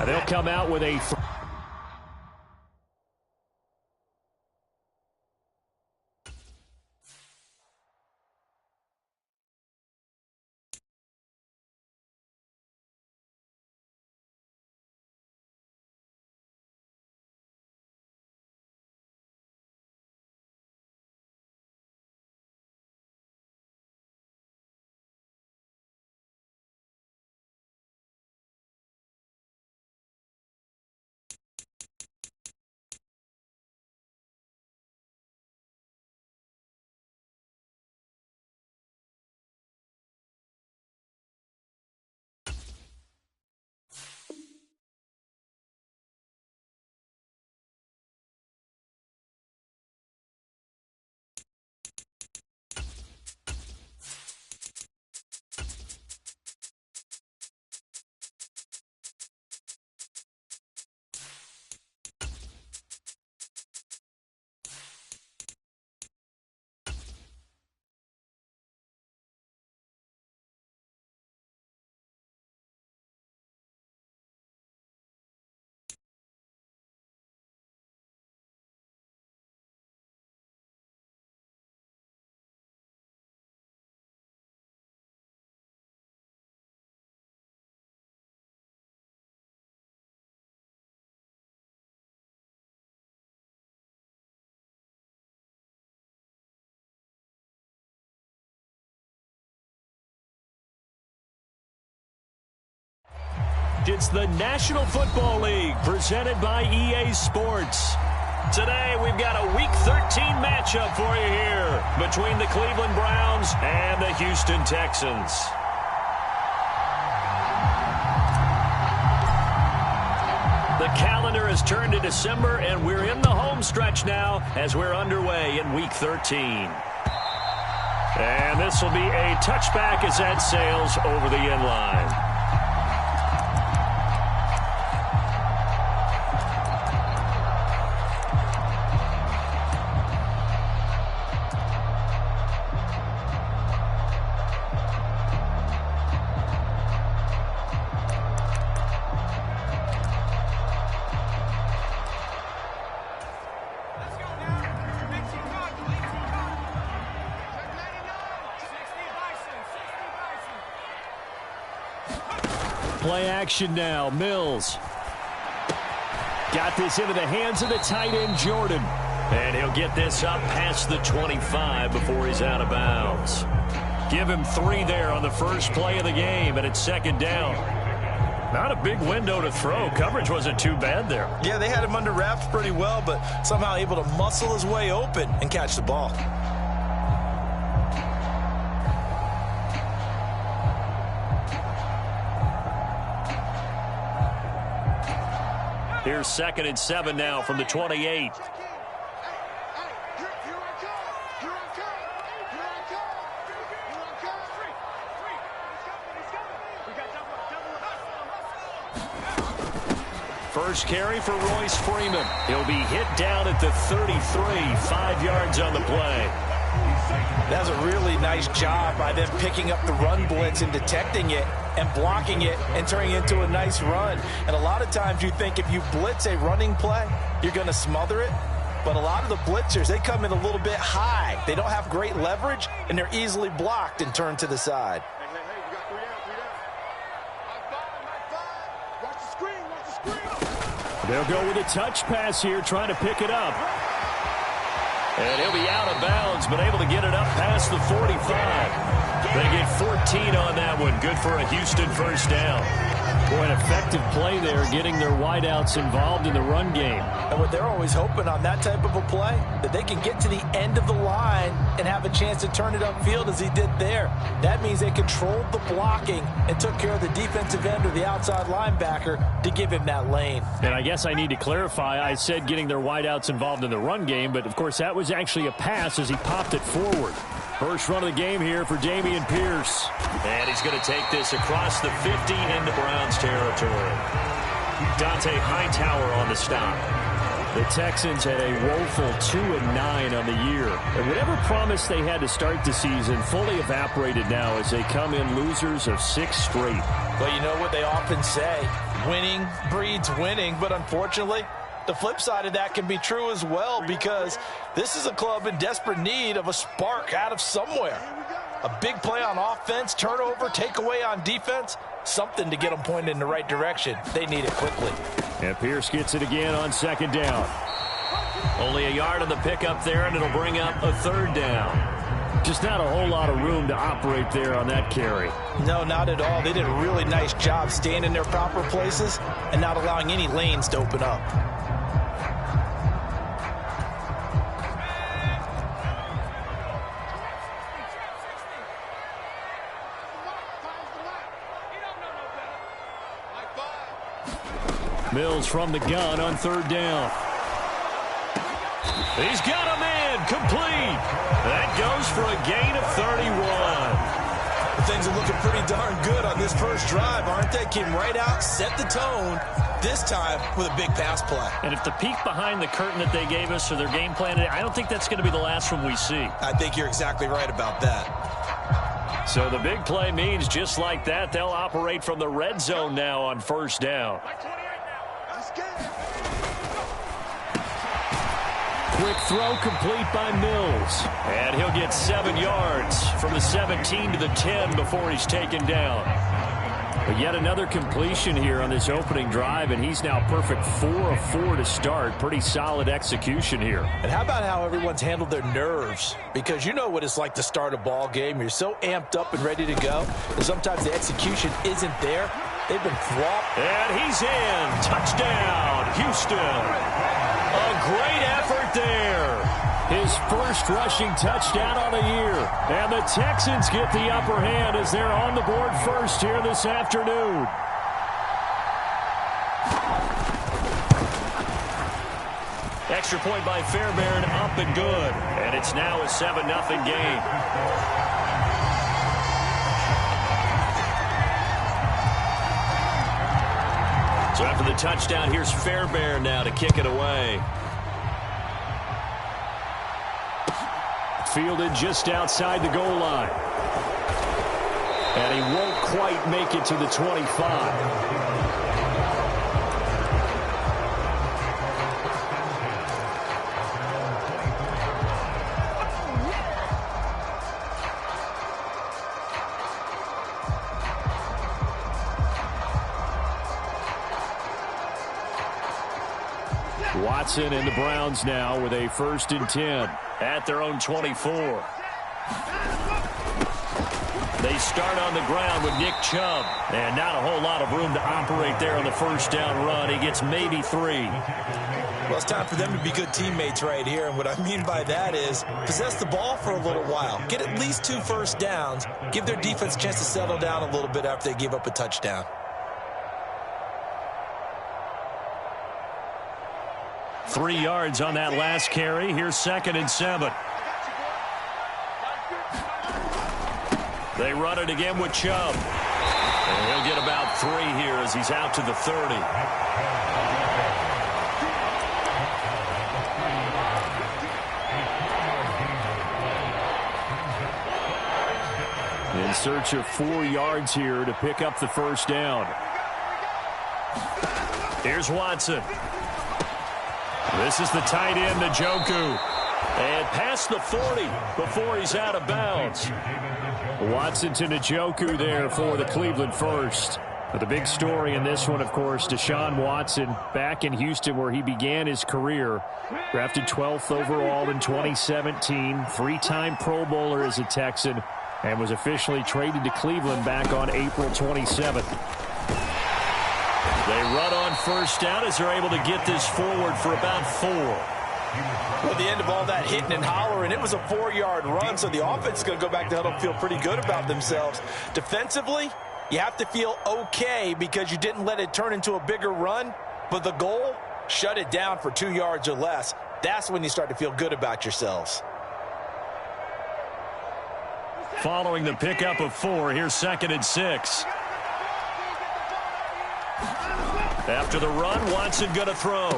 They'll come out with a... It's the National Football League presented by EA Sports. Today, we've got a Week 13 matchup for you here between the Cleveland Browns and the Houston Texans. The calendar has turned to December, and we're in the home stretch now as we're underway in Week 13. And this will be a touchback as that sails over the end line. Play action now. Mills. Got this into the hands of the tight end, Jordan. And he'll get this up past the 25 before he's out of bounds. Give him 3 there on the first play of the game, and it's second down. Not a big window to throw. Coverage wasn't too bad there. Yeah, they had him under wraps pretty well, but somehow able to muscle his way open and catch the ball. Here's 2nd and 7 now from the 28. First carry for Royce Freeman. He'll be hit down at the 33, 5 yards on the play. That's a really nice job by them picking up the run blitz and detecting it and blocking it and turning it into a nice run. And a lot of times you think if you blitz a running play, you're going to smother it. But a lot of the blitzers, they come in a little bit high. They don't have great leverage, and they're easily blocked and turned to the side. They'll go with a touch pass here, trying to pick it up. And he'll be out of bounds, but able to get it up past the 45. They get 14 on that one. Good for a Houston first down. Boy, an effective play there, getting their wideouts involved in the run game. And what they're always hoping on that type of a play, that they can get to the end of the line and have a chance to turn it upfield as he did there. That means they controlled the blocking and took care of the defensive end or the outside linebacker to give him that lane. And I guess I need to clarify, I said getting their wideouts involved in the run game, but of course that was actually a pass as he popped it forward. First run of the game here for Dameon Pierce. And he's going to take this across the 50 into Browns territory. Dante Hightower on the stop. The Texans had a woeful 2-9 on the year. And whatever promise they had to start the season fully evaporated now as they come in losers of 6 straight. But you know what they often say, winning breeds winning, but unfortunately, the flip side of that can be true as well, because this is a club in desperate need of a spark out of somewhere. A big play on offense, turnover, takeaway on defense, something to get them pointed in the right direction. They need it quickly. And Pierce gets it again on second down. Only a yard on the pickup there, and it'll bring up a third down. Just not a whole lot of room to operate there on that carry. No, not at all. They did a really nice job staying in their proper places and not allowing any lanes to open up. Mills from the gun on third down. He's got a man complete. That goes for a gain of 31. Things are looking pretty darn good on this first drive, aren't they? Came right out, set the tone, this time with a big pass play. And if the peek behind the curtain that they gave us or their game plan, I don't think that's going to be the last one we see. I think you're exactly right about that. So the big play means just like that, they'll operate from the red zone now on first down. Quick throw complete by Mills. And he'll get 7 yards from the 17 to the 10 before he's taken down. But yet another completion here on this opening drive, and he's now perfect 4 of 4 to start. Pretty solid execution here. And how about how everyone's handled their nerves? Because you know what it's like to start a ball game. You're so amped up and ready to go, and sometimes the execution isn't there. They've been flopped. And he's in. Touchdown, Houston. A great effort there. His first rushing touchdown on the year. And the Texans get the upper hand as they're on the board first here this afternoon. Extra point by Fairbairn, up and good. And it's now a 7-0 game. So after the touchdown, here's Fairbairn now to kick it away. Fielded just outside the goal line. And he won't quite make it to the 25. Watson and the Browns now with a 1st and 10 at their own 24. They start on the ground with Nick Chubb, and not a whole lot of room to operate there on the first down run. He gets maybe 3. Well, it's time for them to be good teammates right here, and what I mean by that is possess the ball for a little while, get at least 2 first downs, give their defense a chance to settle down a little bit after they give up a touchdown. Three yards on that last carry. Here's 2nd and 7. They run it again with Chubb. And he'll get about 3 here as he's out to the 30. In search of 4 yards here to pick up the first down. Here's Watson. This is the tight end, Njoku. And past the 40 before he's out of bounds. Watson to Njoku there for the Cleveland first. But the big story in this one, of course, Deshaun Watson back in Houston where he began his career. Drafted 12th overall in 2017. 3-time Pro Bowler as a Texan. and was officially traded to Cleveland back on April 27th. They run on first down as they're able to get this forward for about 4. Well, at the end of all that hitting and hollering, it was a 4-yard run, so the offense is going to go back to huddle and feel pretty good about themselves. Defensively, you have to feel okay because you didn't let it turn into a bigger run, but the goal, shut it down for 2 yards or less. That's when you start to feel good about yourselves. Following the pickup of 4, here's 2nd and 6. After the run, Watson going to throw.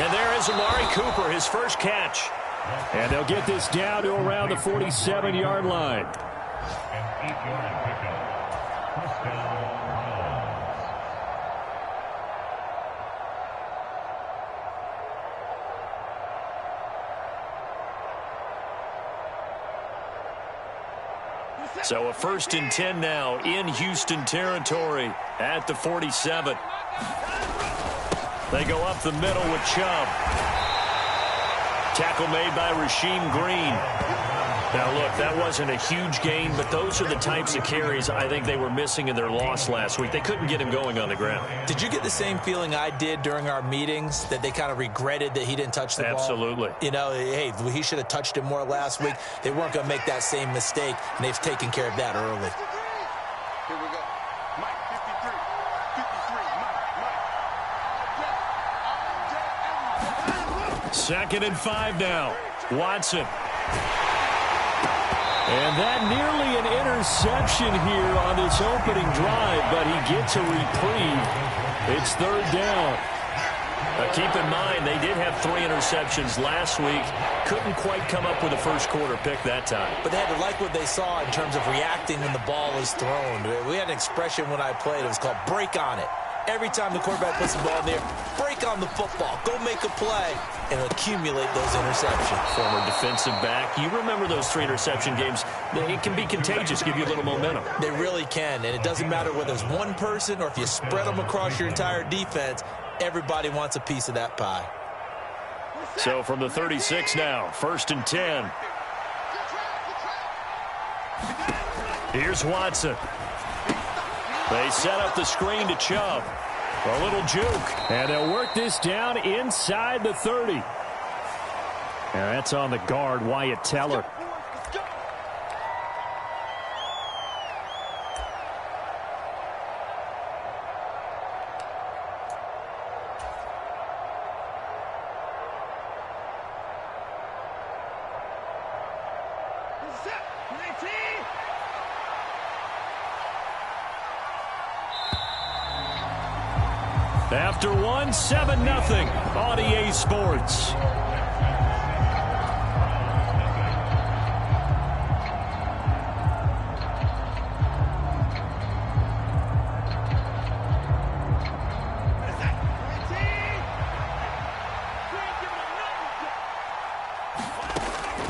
And there is Amari Cooper, his first catch. And they'll get this down to around the 47-yard line. So a 1st and 10 now in Houston territory at the 47. They go up the middle with Chubb. Tackle made by Rasheem Green. Now, look, that wasn't a huge gain, but those are the types of carries I think they were missing in their loss last week. They couldn't get him going on the ground. Did you get the same feeling I did during our meetings, that they kind of regretted that he didn't touch the ball? Absolutely. You know, hey, he should have touched it more last week. They weren't going to make that same mistake, and they've taken care of that early. Here we go. Mike, 53. 53, Mike. 2nd and 5 now. Watson. And that nearly an interception here on this opening drive, but he gets a reprieve. It's 3rd down. Keep in mind, they did have 3 interceptions last week. Couldn't quite come up with a first-quarter pick that time. But they had to like what they saw in terms of reacting when the ball is thrown. We had an expression when I played. It was called break on it. Every time the quarterback puts the ball in there, break on the football. Go make a play and accumulate those interceptions. Former defensive back. You remember those 3 interception games. It can be contagious, give you a little momentum. They really can, and it doesn't matter whether it's one person or if you spread them across your entire defense. Everybody wants a piece of that pie. So from the 36 now, 1st and 10. Here's Watson. They set up the screen to Chubb. A little juke. And they'll work this down inside the 30. And that's on the guard, Wyatt Teller. After 1, 7-0 on EA Sports.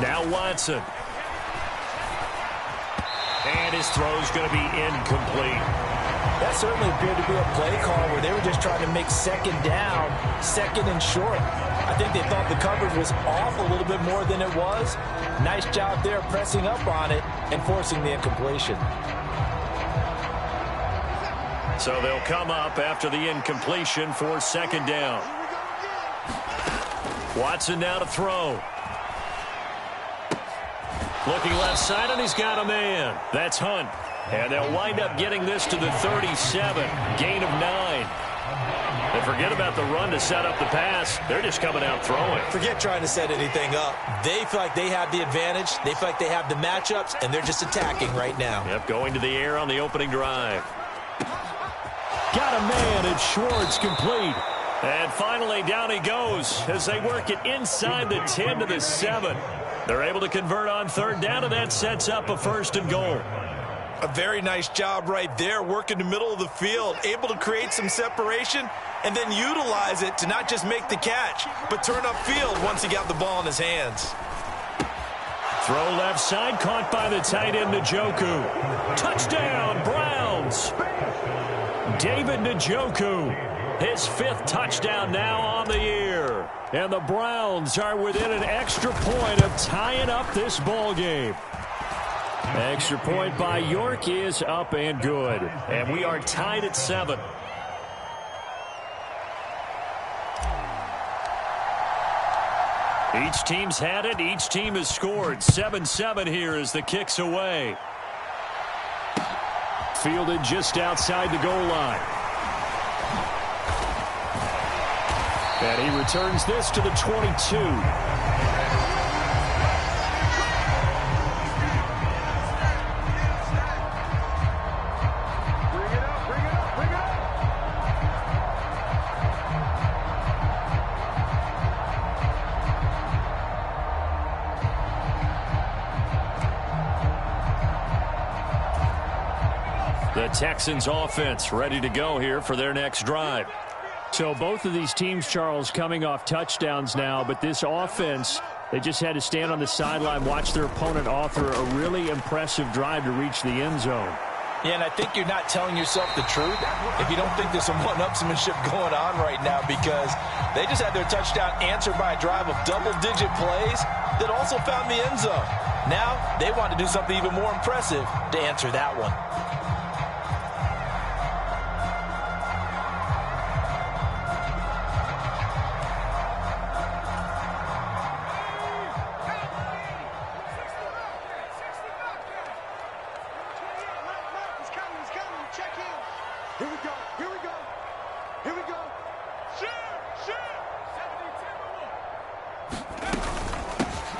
Now Watson. And his throw's going to be incomplete. That certainly appeared to be a play call where they were just trying to make 2nd down, 2nd and short. I think they thought the coverage was off a little bit more than it was. Nice job there pressing up on it and forcing the incompletion. So they'll come up after the incompletion for 2nd down. Watson now to throw. Looking left side, and he's got a man. That's Hunt. And they'll wind up getting this to the 37. Gain of 9. And forget about the run to set up the pass. They're just coming out throwing. Forget trying to set anything up. They feel like they have the advantage. They feel like they have the matchups, and they're just attacking right now. Yep, going to the air on the opening drive. Got a man, and Schwartz complete. And finally, down he goes as they work it inside the 10 to the 7. They're able to convert on 3rd down, and that sets up a 1st and goal. A very nice job right there, working the middle of the field, able to create some separation and then utilize it to not just make the catch, but turn upfield once he got the ball in his hands. Throw left side, caught by the tight end, Njoku. Touchdown, Browns. David Njoku, his 5th touchdown now on the year. And the Browns are within an extra point of tying up this ball game. Extra point by York is up and good. And we are tied at 7. Each team's had it. Each team has scored. 7-7 here as the kick's away. Fielded just outside the goal line. And he returns this to the 22. The Texans offense ready to go here for their next drive. So both of these teams, Charles, coming off touchdowns now, but this offense, they just had to stand on the sideline, watch their opponent author a really impressive drive to reach the end zone. Yeah, and I think you're not telling yourself the truth if you don't think there's some one-upsmanship going on right now, because they just had their touchdown answered by a drive of double-digit plays that also found the end zone. Now they want to do something even more impressive to answer that one.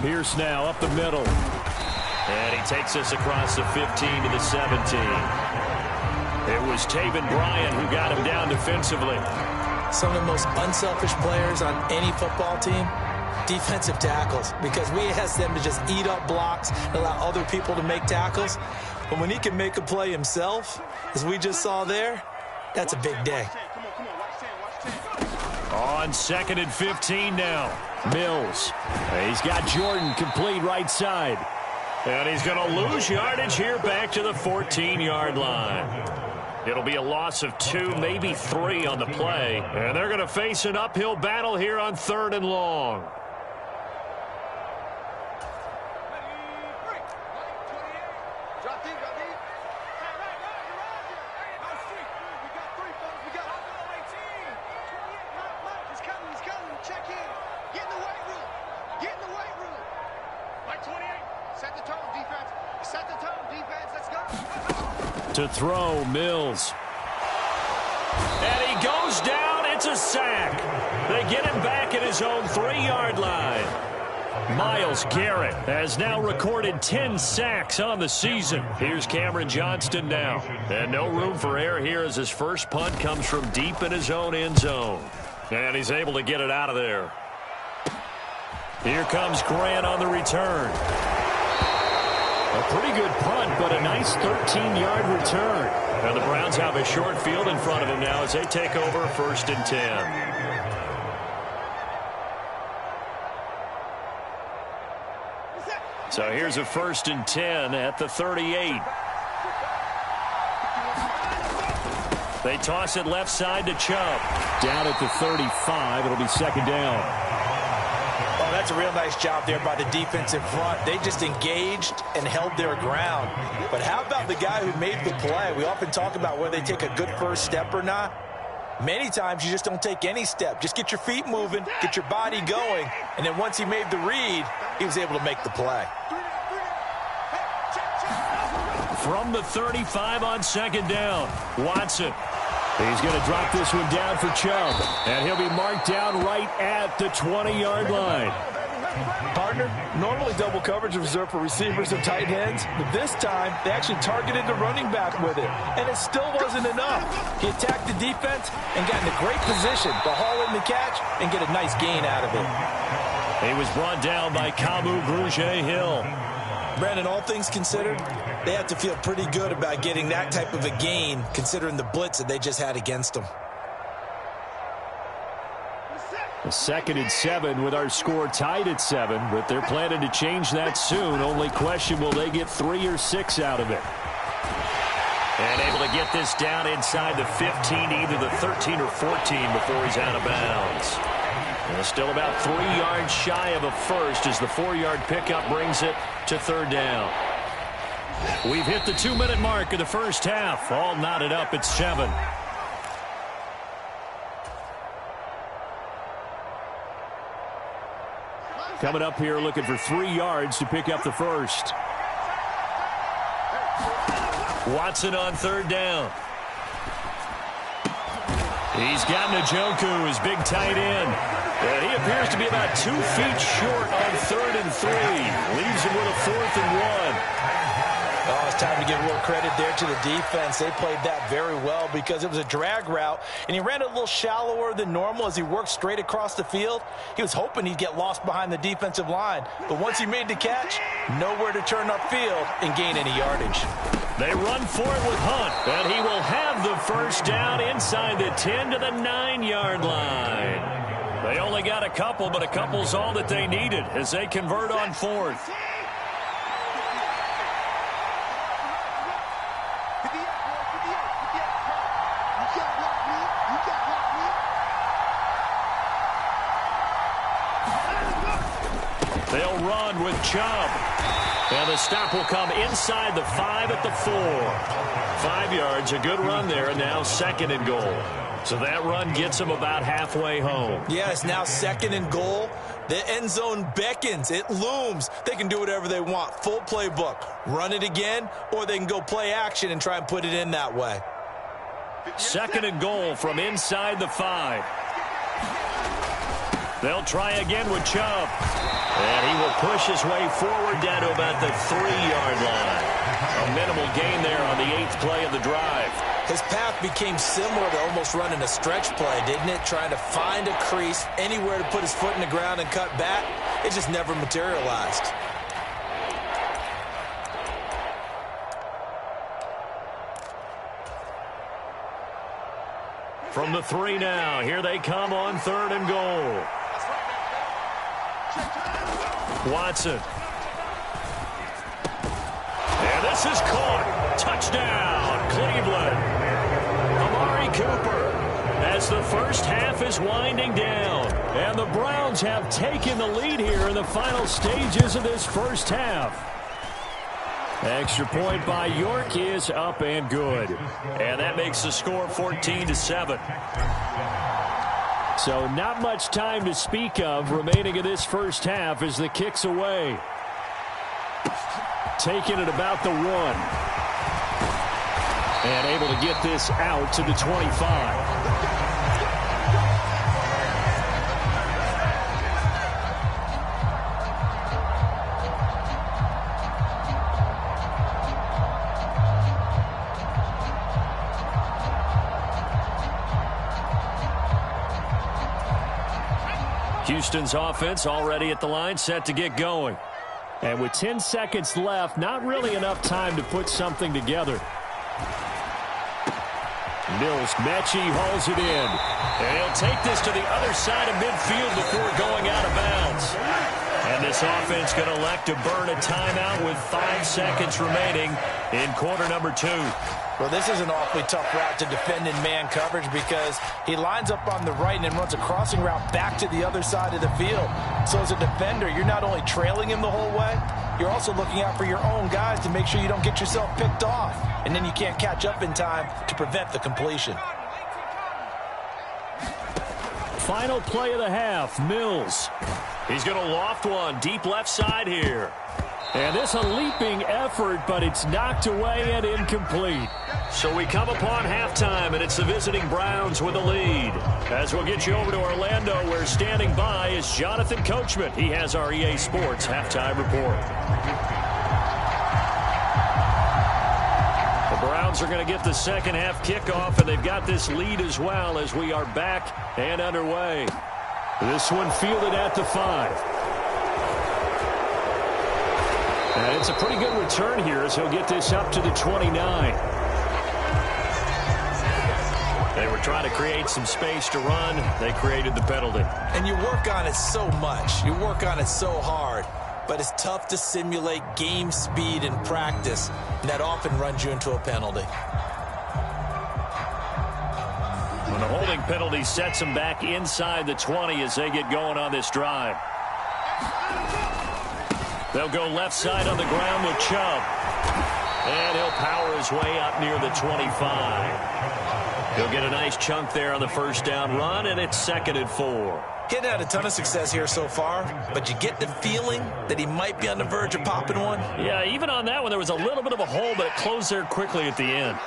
Pierce now up the middle. And he takes us across the 15 to the 17. It was Taven Bryan who got him down defensively. Some of the most unselfish players on any football team, defensive tackles, because we ask them to just eat up blocks and allow other people to make tackles. But when he can make a play himself, as we just saw there, that's a big day. On 2nd and 15 now. Mills. He's got Jordan complete right side. And he's going to lose yardage here back to the 14-yard line. It'll be a loss of 2, maybe 3 on the play. And they're going to face an uphill battle here on 3rd and long. To throw, Mills. And he goes down. It's a sack. They get him back at his own 3-yard line. Myles Garrett has now recorded 10 sacks on the season. Here's Cameron Johnston now. And no room for error here as his first punt comes from deep in his own end zone. And he's able to get it out of there. Here comes Grant on the return. A pretty good punt, but a nice 13-yard return. And the Browns have a short field in front of them now as they take over 1st and 10. So here's a 1st and 10 at the 38. They toss it left side to Chubb. Down at the 35, it'll be 2nd down. Oh, that's a real nice job there by the defense in front. They just engaged and held their ground. But how about the guy who made the play? We often talk about whether they take a good first step or not. Many times you just don't take any step. Just get your feet moving, get your body going, and then once he made the read, he was able to make the play. From the 35 on 2nd down, Watson. He's going to drop this one down for Chubb. And he'll be marked down right at the 20-yard line. Partner, normally double coverage is reserved for receivers and tight ends, but this time they actually targeted the running back with it, and it still wasn't enough. He attacked the defense and got in a great position to haul in the catch and get a nice gain out of it. He was brought down by Kamu Grugier-Hill. Brandon, all things considered, they have to feel pretty good about getting that type of a gain, considering the blitz that they just had against them. A 2nd and 7 with our score tied at 7, but they're planning to change that soon. Only question, will they get 3 or 6 out of it? And able to get this down inside the 15, either the 13 or 14 before he's out of bounds. And still about 3 yards shy of a first as the 4-yard pickup brings it to 3rd down. We've hit the 2-minute mark of the first half. All knotted up at 7. Coming up here looking for 3 yards to pick up the first. Watson on third down. He's got Njoku, his big tight end. And he appears to be about 2 feet short on 3rd and 3. Leaves him with a 4th and 1. Oh, it's time to give a little credit there to the defense. They played that very well because it was a drag route, and he ran it a little shallower than normal as he worked straight across the field. He was hoping he'd get lost behind the defensive line, but once he made the catch, nowhere to turn upfield and gain any yardage. They run for it with Hunt, and he will have the first down inside the 10 to the 9-yard line. They only got a couple, but a couple's all that they needed as they convert on 4th. They'll run with Chubb. And the stop will come inside the 5 at the 4. 5 yards, a good run there, and now 2nd and goal. So that run gets them about halfway home. Yeah, it's now 2nd and goal. The end zone beckons. It looms. They can do whatever they want. Full playbook. Run it again, or they can go play action and try and put it in that way. 2nd and goal from inside the 5. They'll try again with Chubb. And he will push his way forward down to about the 3-yard line. A minimal gain there on the 8th play of the drive. His path became similar to almost running a stretch play, didn't it? Trying to find a crease, anywhere to put his foot in the ground and cut back. It just never materialized. From the 3 now, here they come on 3rd and goal. Watson. And this is caught. Touchdown, Cleveland. Amari Cooper as the first half is winding down. And the Browns have taken the lead here in the final stages of this first half. Extra point by York is up and good. And that makes the score 14-7. So not much time to speak of remaining in this first half as the kick's away. Taking it about the 1. And able to get this out to the 25. Houston's offense already at the line, set to get going. And with 10 seconds left, not really enough time to put something together. Mills, Mechie hauls it in. And he'll take this to the other side of midfield before going out of bounds. And this offense going to elect to burn a timeout with 5 seconds remaining in quarter number 2. Well, this is an awfully tough route to defend in man coverage because he lines up on the right and then runs a crossing route back to the other side of the field. So as a defender, you're not only trailing him the whole way, you're also looking out for your own guys to make sure you don't get yourself picked off. And then you can't catch up in time to prevent the completion. Final play of the half, Mills. He's going to loft one deep left side here. And this a leaping effort, but it's knocked away and incomplete. So we come upon halftime, and it's the visiting Browns with a lead. As we'll get you over to Orlando, where standing by is Jonathan Coachman. He has our EA Sports halftime report. The Browns are going to get the second half kickoff, and they've got this lead as well as we are back and underway. This one fielded at the 5. And it's a pretty good return here as he'll get this up to the 29. They were trying to create some space to run. They created the penalty. And you work on it so much. You work on it so hard. But it's tough to simulate game speed in practice. And that often runs you into a penalty. When the holding penalty sets them back inside the 20 as they get going on this drive. They'll go left side on the ground with Chubb. And he'll power his way up near the 25. He'll get a nice chunk there on the first down run, and it's 2nd and 4. He hadn't had a ton of success here so far, but you get the feeling that he might be on the verge of popping one. Yeah, even on that one, there was a little bit of a hole, but it closed there quickly at the end.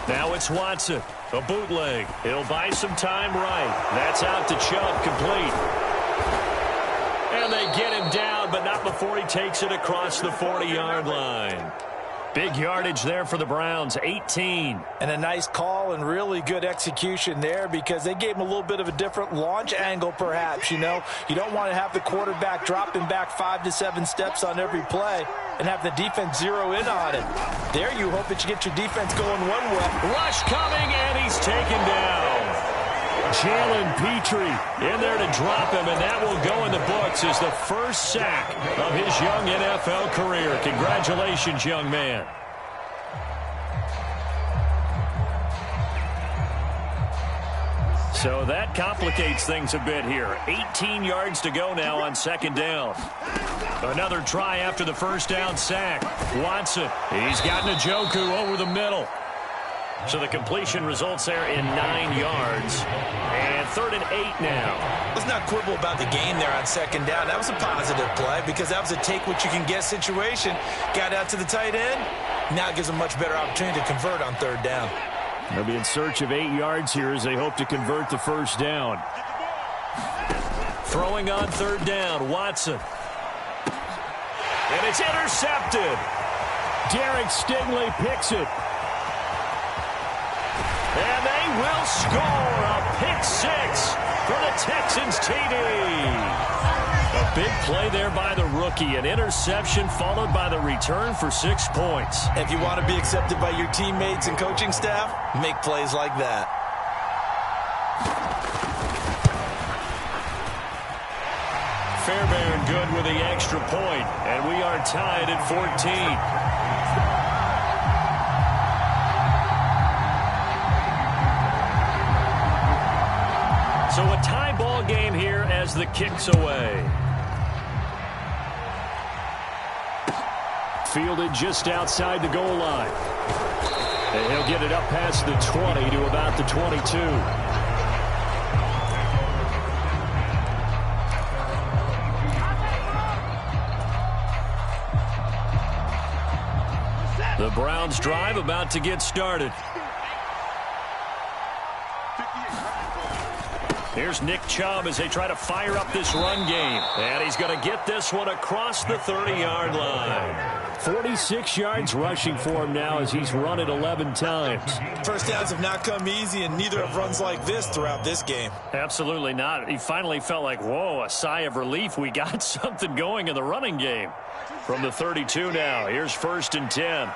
Now it's Watson, a bootleg. He'll buy some time right. That's out to Chubb, complete. And they get him down, but not before he takes it across the 40-yard line. Big yardage there for the Browns, 18. And a nice call and really good execution there because they gave him a little bit of a different launch angle perhaps, you know. You don't want to have the quarterback dropping back 5 to 7 steps on every play and have the defense zero in on it. There you hope that you get your defense going one way. Rush coming, and he's taken down. Jalen Petrie in there to drop him, and that will go in the books as the first sack of his young NFL career. Congratulations, young man. So that complicates things a bit here. 18 yards to go now on 2nd down. Another try after the first down sack. Watson, he's got Njoku over the middle. So the completion results there in 9 yards. And 3rd and 8 now. Let's not quibble about the gain there on 2nd down. That was a positive play because that was a take-what-you-can-get situation. Got out to the tight end. Now it gives them a much better opportunity to convert on 3rd down. They'll be in search of 8 yards here as they hope to convert the first down. Throwing on 3rd down, Watson. And it's intercepted. Derek Stingley picks it. And they will score a pick 6 for the Texans TD. A big play there by the rookie. An interception followed by the return for 6 points. If you want to be accepted by your teammates and coaching staff, make plays like that. Fairbairn good with the extra point, and we are tied at 14. So a tie ball game here as the kick's away. Fielded just outside the goal line. And he'll get it up past the 20 to about the 22. The Browns drive about to get started. Here's Nick Chubb as they try to fire up this run game. And he's going to get this one across the 30-yard line. 46 yards rushing for him now as he's run it 11 times. First downs have not come easy, and neither have runs like this throughout this game. Absolutely not. He finally felt like, whoa, a sigh of relief. We got something going in the running game. From the 32 now, here's 1st and 10.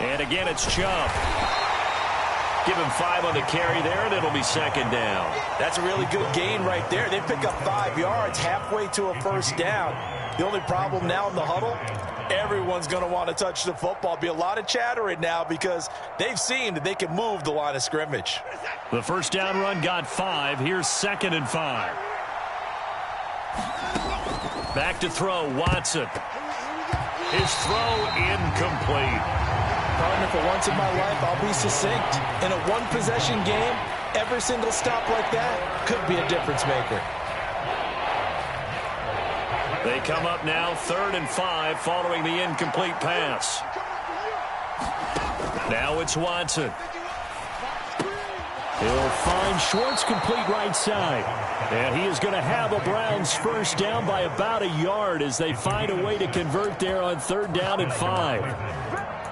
And again, it's Chubb. Give him 5 on the carry there, and it'll be 2nd down. That's a really good gain right there. They pick up 5 yards halfway to a first down. The only problem now in the huddle, everyone's going to want to touch the football. Be a lot of chattering now because they've seen that they can move the line of scrimmage. The first down run got 5. Here's 2nd and 5. Back to throw, Watson. His throw incomplete. Partner, for once in my life, I'll be succinct. In a one-possession game, every single stop like that could be a difference maker. They come up now 3rd and 5 following the incomplete pass. Now it's Watson. He'll find Schwartz complete right side. And he is going to have a Browns first down by about a yard as they find a way to convert there on 3rd down and 5.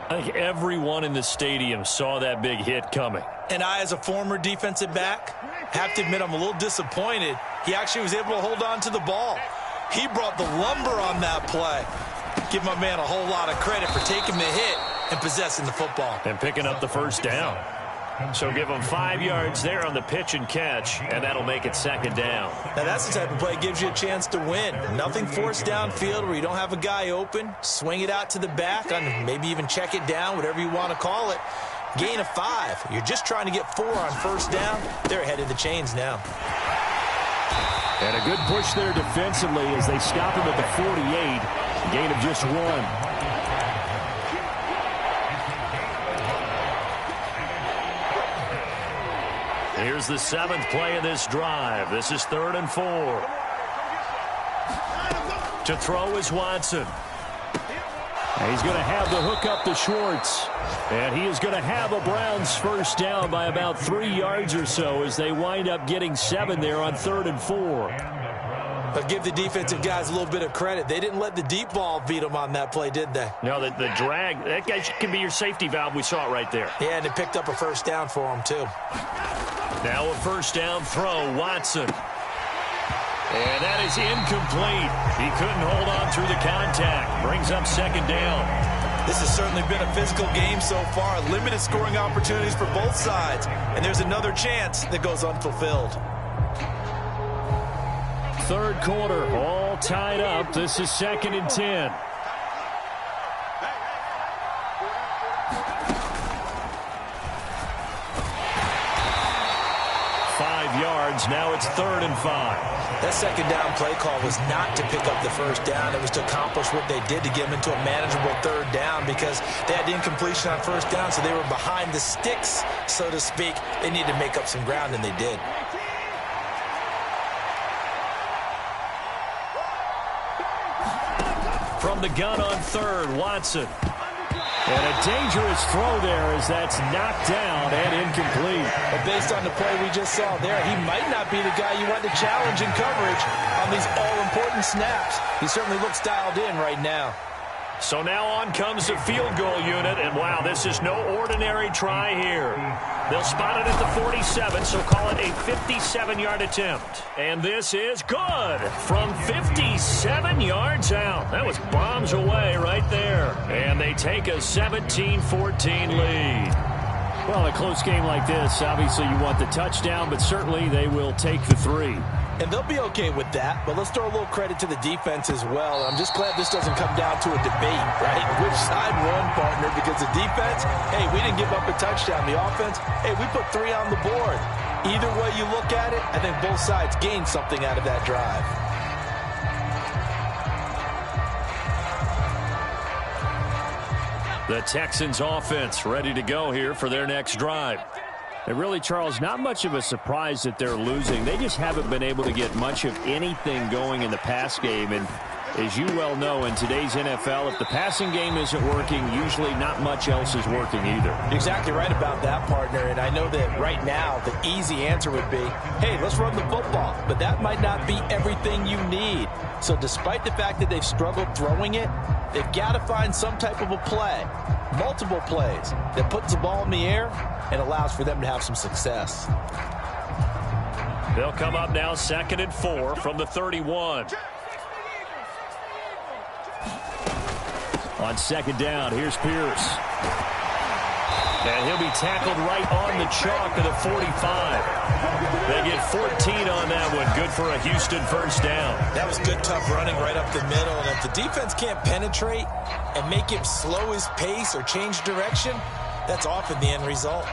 I think everyone in the stadium saw that big hit coming. And I, as a former defensive back, have to admit I'm a little disappointed. He actually was able to hold on to the ball. He brought the lumber on that play. Give my man a whole lot of credit for taking the hit and possessing the football. And picking up the first down. So give him 5 yards there on the pitch and catch, and that'll make it 2nd down. Now that's the type of play that gives you a chance to win. Nothing forced downfield where you don't have a guy open. Swing it out to the back, and maybe even check it down, whatever you want to call it. Gain of 5. You're just trying to get 4 on first down. They're ahead of the chains now. And a good push there defensively as they stop him at the 48. Gain of just 1. Here's the 7th play of this drive. This is 3rd and 4. To throw is Watson. And he's going to have the hook up to Schwartz. And he is going to have a Browns first down by about 3 yards or so as they wind up getting 7 there on 3rd and 4. But give the defensive guys a little bit of credit. They didn't let the deep ball beat them on that play, did they? No, the drag, that guy can be your safety valve. We saw it right there. Yeah, and it picked up a first down for them, too. Now a first down throw, Watson. And that is incomplete. He couldn't hold on through the contact. Brings up 2nd down. This has certainly been a physical game so far. Limited scoring opportunities for both sides. And there's another chance that goes unfulfilled. 3rd quarter, all tied up. This is 2nd and 10. Now it's 3rd and 5. That 2nd down play call was not to pick up the first down. It was to accomplish what they did to get them into a manageable 3rd down because they had incompletion on first down, so they were behind the sticks, so to speak. They needed to make up some ground, and they did. From the gun on 3rd, Watson. And a dangerous throw there as that's knocked down and incomplete. But based on the play we just saw there, he might not be the guy you want to challenge in coverage on these all-important snaps. He certainly looks dialed in right now. So now on comes the field goal unit, and wow, this is no ordinary try here. They'll spot it at the 47, so call it a 57-yard attempt. And this is good from 57 yards out. That was bombs away right there. And they take a 17-14 lead. Well, a close game like this, obviously you want the touchdown, but certainly they will take the 3. And they'll be okay with that, but let's throw a little credit to the defense as well. I'm just glad this doesn't come down to a debate, right? Which side won, partner? Because the defense, hey, we didn't give up a touchdown. The offense, hey, we put 3 on the board. Either way you look at it, I think both sides gained something out of that drive. The Texans offense ready to go here for their next drive. And really, Charles, not much of a surprise that they're losing. They just haven't been able to get much of anything going in the pass game. And as you well know, in today's NFL, if the passing game isn't working, usually not much else is working either. Exactly right about that, partner. And I know that right now the easy answer would be, hey, let's run the football. But that might not be everything you need. So despite the fact that they've struggled throwing it, they've got to find some type of a play, multiple plays, that puts the ball in the air and allows for them to have some success. They'll come up now 2nd and 4 from the 31. On 2nd down, here's Pierce. And he'll be tackled right on the chalk of the 45. They get 14 on that one. Good for a Houston first down. That was good, tough running right up the middle. And if the defense can't penetrate and make him slow his pace or change direction, that's often the end result.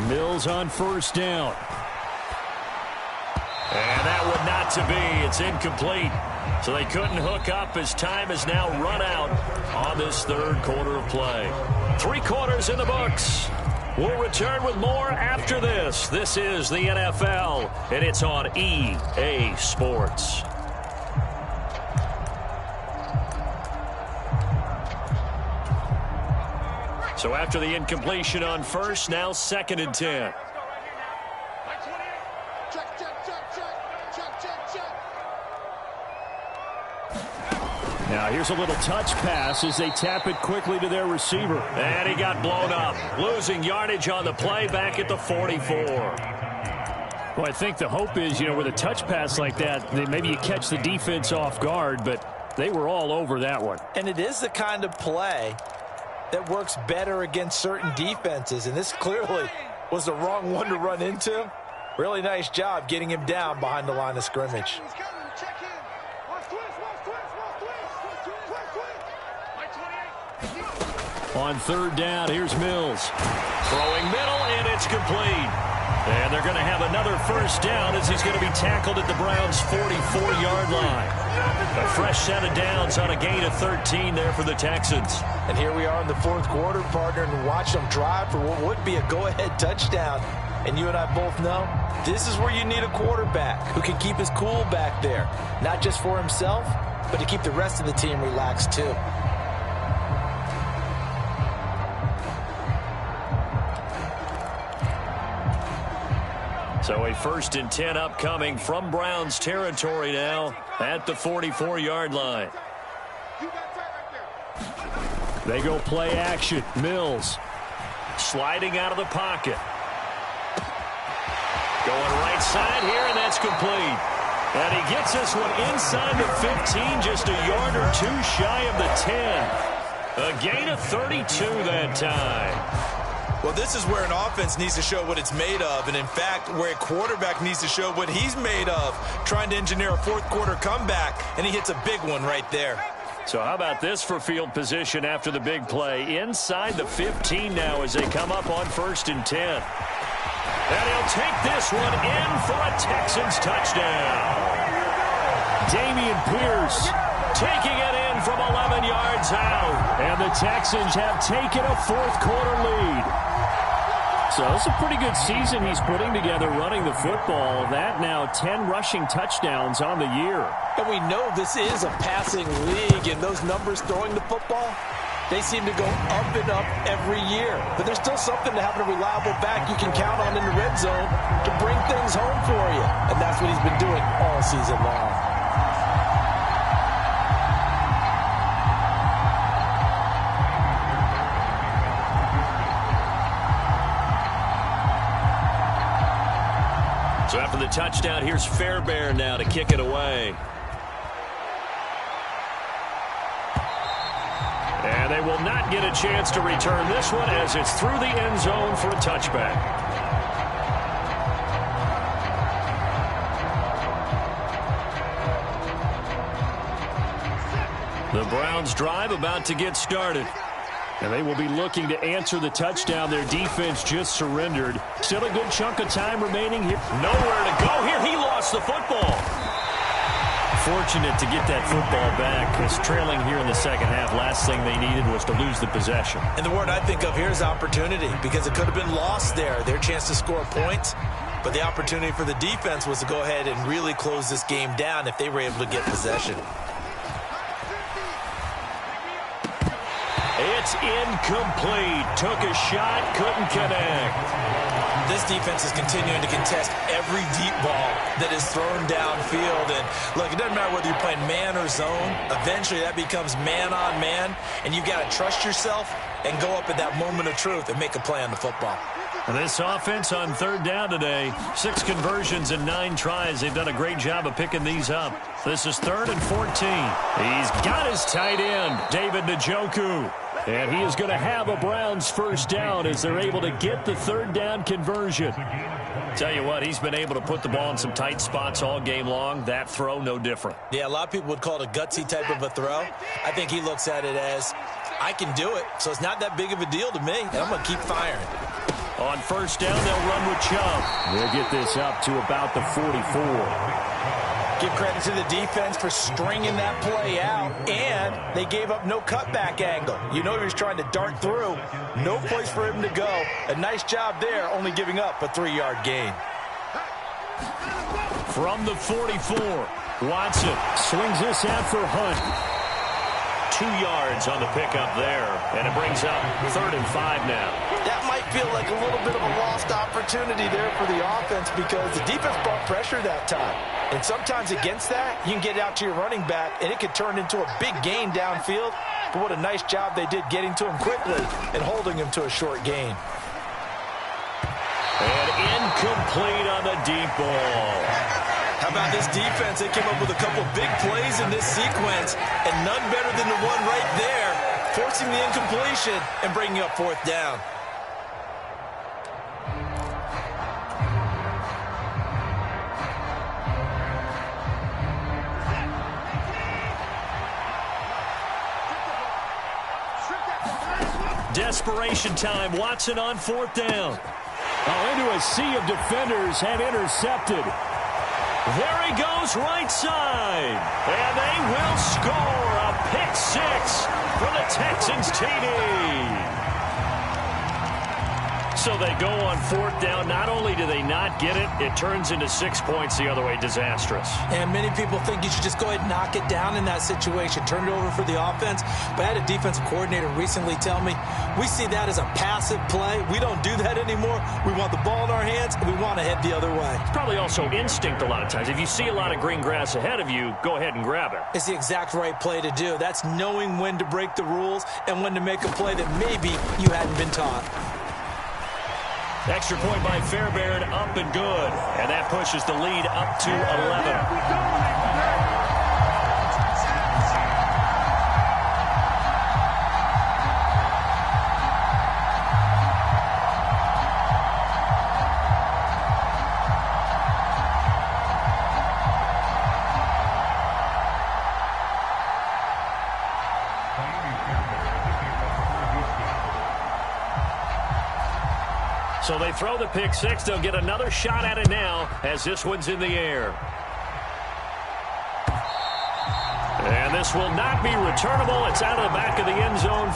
Mills on first down. And that would not to be. It's incomplete. So they couldn't hook up as time is now run out on this 3rd quarter of play. 3 quarters in the books. We'll return with more after this. This is the NFL, and it's on EA Sports. So after the incompletion on first, now 2nd and 10. Now here's a little touch pass as they tap it quickly to their receiver. And he got blown up. Losing yardage on the play back at the 44. Well, I think the hope is, with a touch pass like that, maybe you catch the defense off guard, but they were all over that one. And it is the kind of play that works better against certain defenses, and this clearly was the wrong one to run into. Really nice job getting him down behind the line of scrimmage. On third down, here's Mills. Throwing middle, and it's complete. And they're going to have another first down as he's going to be tackled at the Browns' 44-yard line. A fresh set of downs on a gain of 13 there for the Texans. And here we are in the fourth quarter, partner, and watch them drive for what would be a go-ahead touchdown. And you and I both know this is where you need a quarterback who can keep his cool back there. Not just for himself, but to keep the rest of the team relaxed too. So a 1st and 10 upcoming from Browns territory now at the 44-yard line. They go play action. Mills sliding out of the pocket. Going right side here, and that's complete. And he gets this one inside the 15, just a yard or two shy of the 10. A gain of 32 that time. Well, this is where an offense needs to show what it's made of, and in fact, where a quarterback needs to show what he's made of, trying to engineer a fourth quarter comeback, and he hits a big one right there. So how about this for field position after the big play? Inside the 15 now as they come up on 1st and 10. And he'll take this one in for a Texans touchdown. Dameon Pierce taking it in from 11 yards out. And the Texans have taken a fourth quarter lead. So it's a pretty good season he's putting together running the football. That now 10 rushing touchdowns on the year. And we know this is a passing league, and those numbers throwing the football, they seem to go up and up every year. But there's still something to having a reliable back you can count on in the red zone to bring things home for you. And that's what he's been doing all season long. So after the touchdown, here's Fairbairn now to kick it away. And they will not get a chance to return this one as it's through the end zone for a touchback. The Browns drive about to get started. And they will be looking to answer the touchdown. Their defense just surrendered. Still a good chunk of time remaining here. Nowhere to go here. He lost the football. Fortunate to get that football back, because trailing here in the second half, last thing they needed was to lose the possession. And the word I think of here is opportunity, because it could have been lost there. Their chance to score points, but the opportunity for the defense was to go ahead and really close this game down if they were able to get possession. It's incomplete. Took a shot, couldn't connect. This defense is continuing to contest every deep ball that is thrown downfield. And look, it doesn't matter whether you're playing man or zone. Eventually that becomes man on man, and you've got to trust yourself and go up at that moment of truth and make a play on the football. This offense on third down today, 6 conversions and 9 tries. They've done a great job of picking these up. This is 3rd and 14. He's got his tight end, David Njoku. And he is going to have a Browns first down as they're able to get the third down conversion. Tell you what, he's been able to put the ball in some tight spots all game long. That throw, no different. Yeah, a lot of people would call it a gutsy type of a throw. I think he looks at it as, I can do it, so it's not that big of a deal to me, and I'm going to keep firing. On first down, they'll run with Chubb. They'll get this up to about the 44. Give credit to the defense for stringing that play out, and they gave up no cutback angle. You know he was trying to dart through. No place for him to go. A nice job there, only giving up a 3-yard gain. From the 44, Watson swings this out for Hunt. 2 yards on the pickup there, and it brings up 3rd and 5 now. That might feel like a little bit of a lost opportunity there for the offense because the defense brought pressure that time. And sometimes against that, you can get out to your running back, and it could turn into a big gain downfield. But what a nice job they did getting to him quickly and holding him to a short gain. And incomplete on the deep ball. How about this defense? They came up with a couple big plays in this sequence, and none better than the one right there, forcing the incompletion and bringing up 4th down. Desperation time. Watson on 4th down. Oh, into a sea of defenders and intercepted. There he goes right side. And they will score a pick 6 for the Texans TD. So they go on 4th down. Not only do they not get it, it turns into 6 points the other way. Disastrous. And many people think you should just go ahead and knock it down in that situation. Turn it over for the offense. But I had a defensive coordinator recently tell me, we see that as a passive play. We don't do that anymore. We want the ball in our hands, and we want to head the other way. It's probably also instinct a lot of times. If you see a lot of green grass ahead of you, go ahead and grab it. It's the exact right play to do. That's knowing when to break the rules and when to make a play that maybe you hadn't been taught. Extra point by Fairbairn, up and good. And that pushes the lead up to 11. So they throw the pick 6. They'll get another shot at it now as this one's in the air. And this will not be returnable. It's out of the back of the end zone.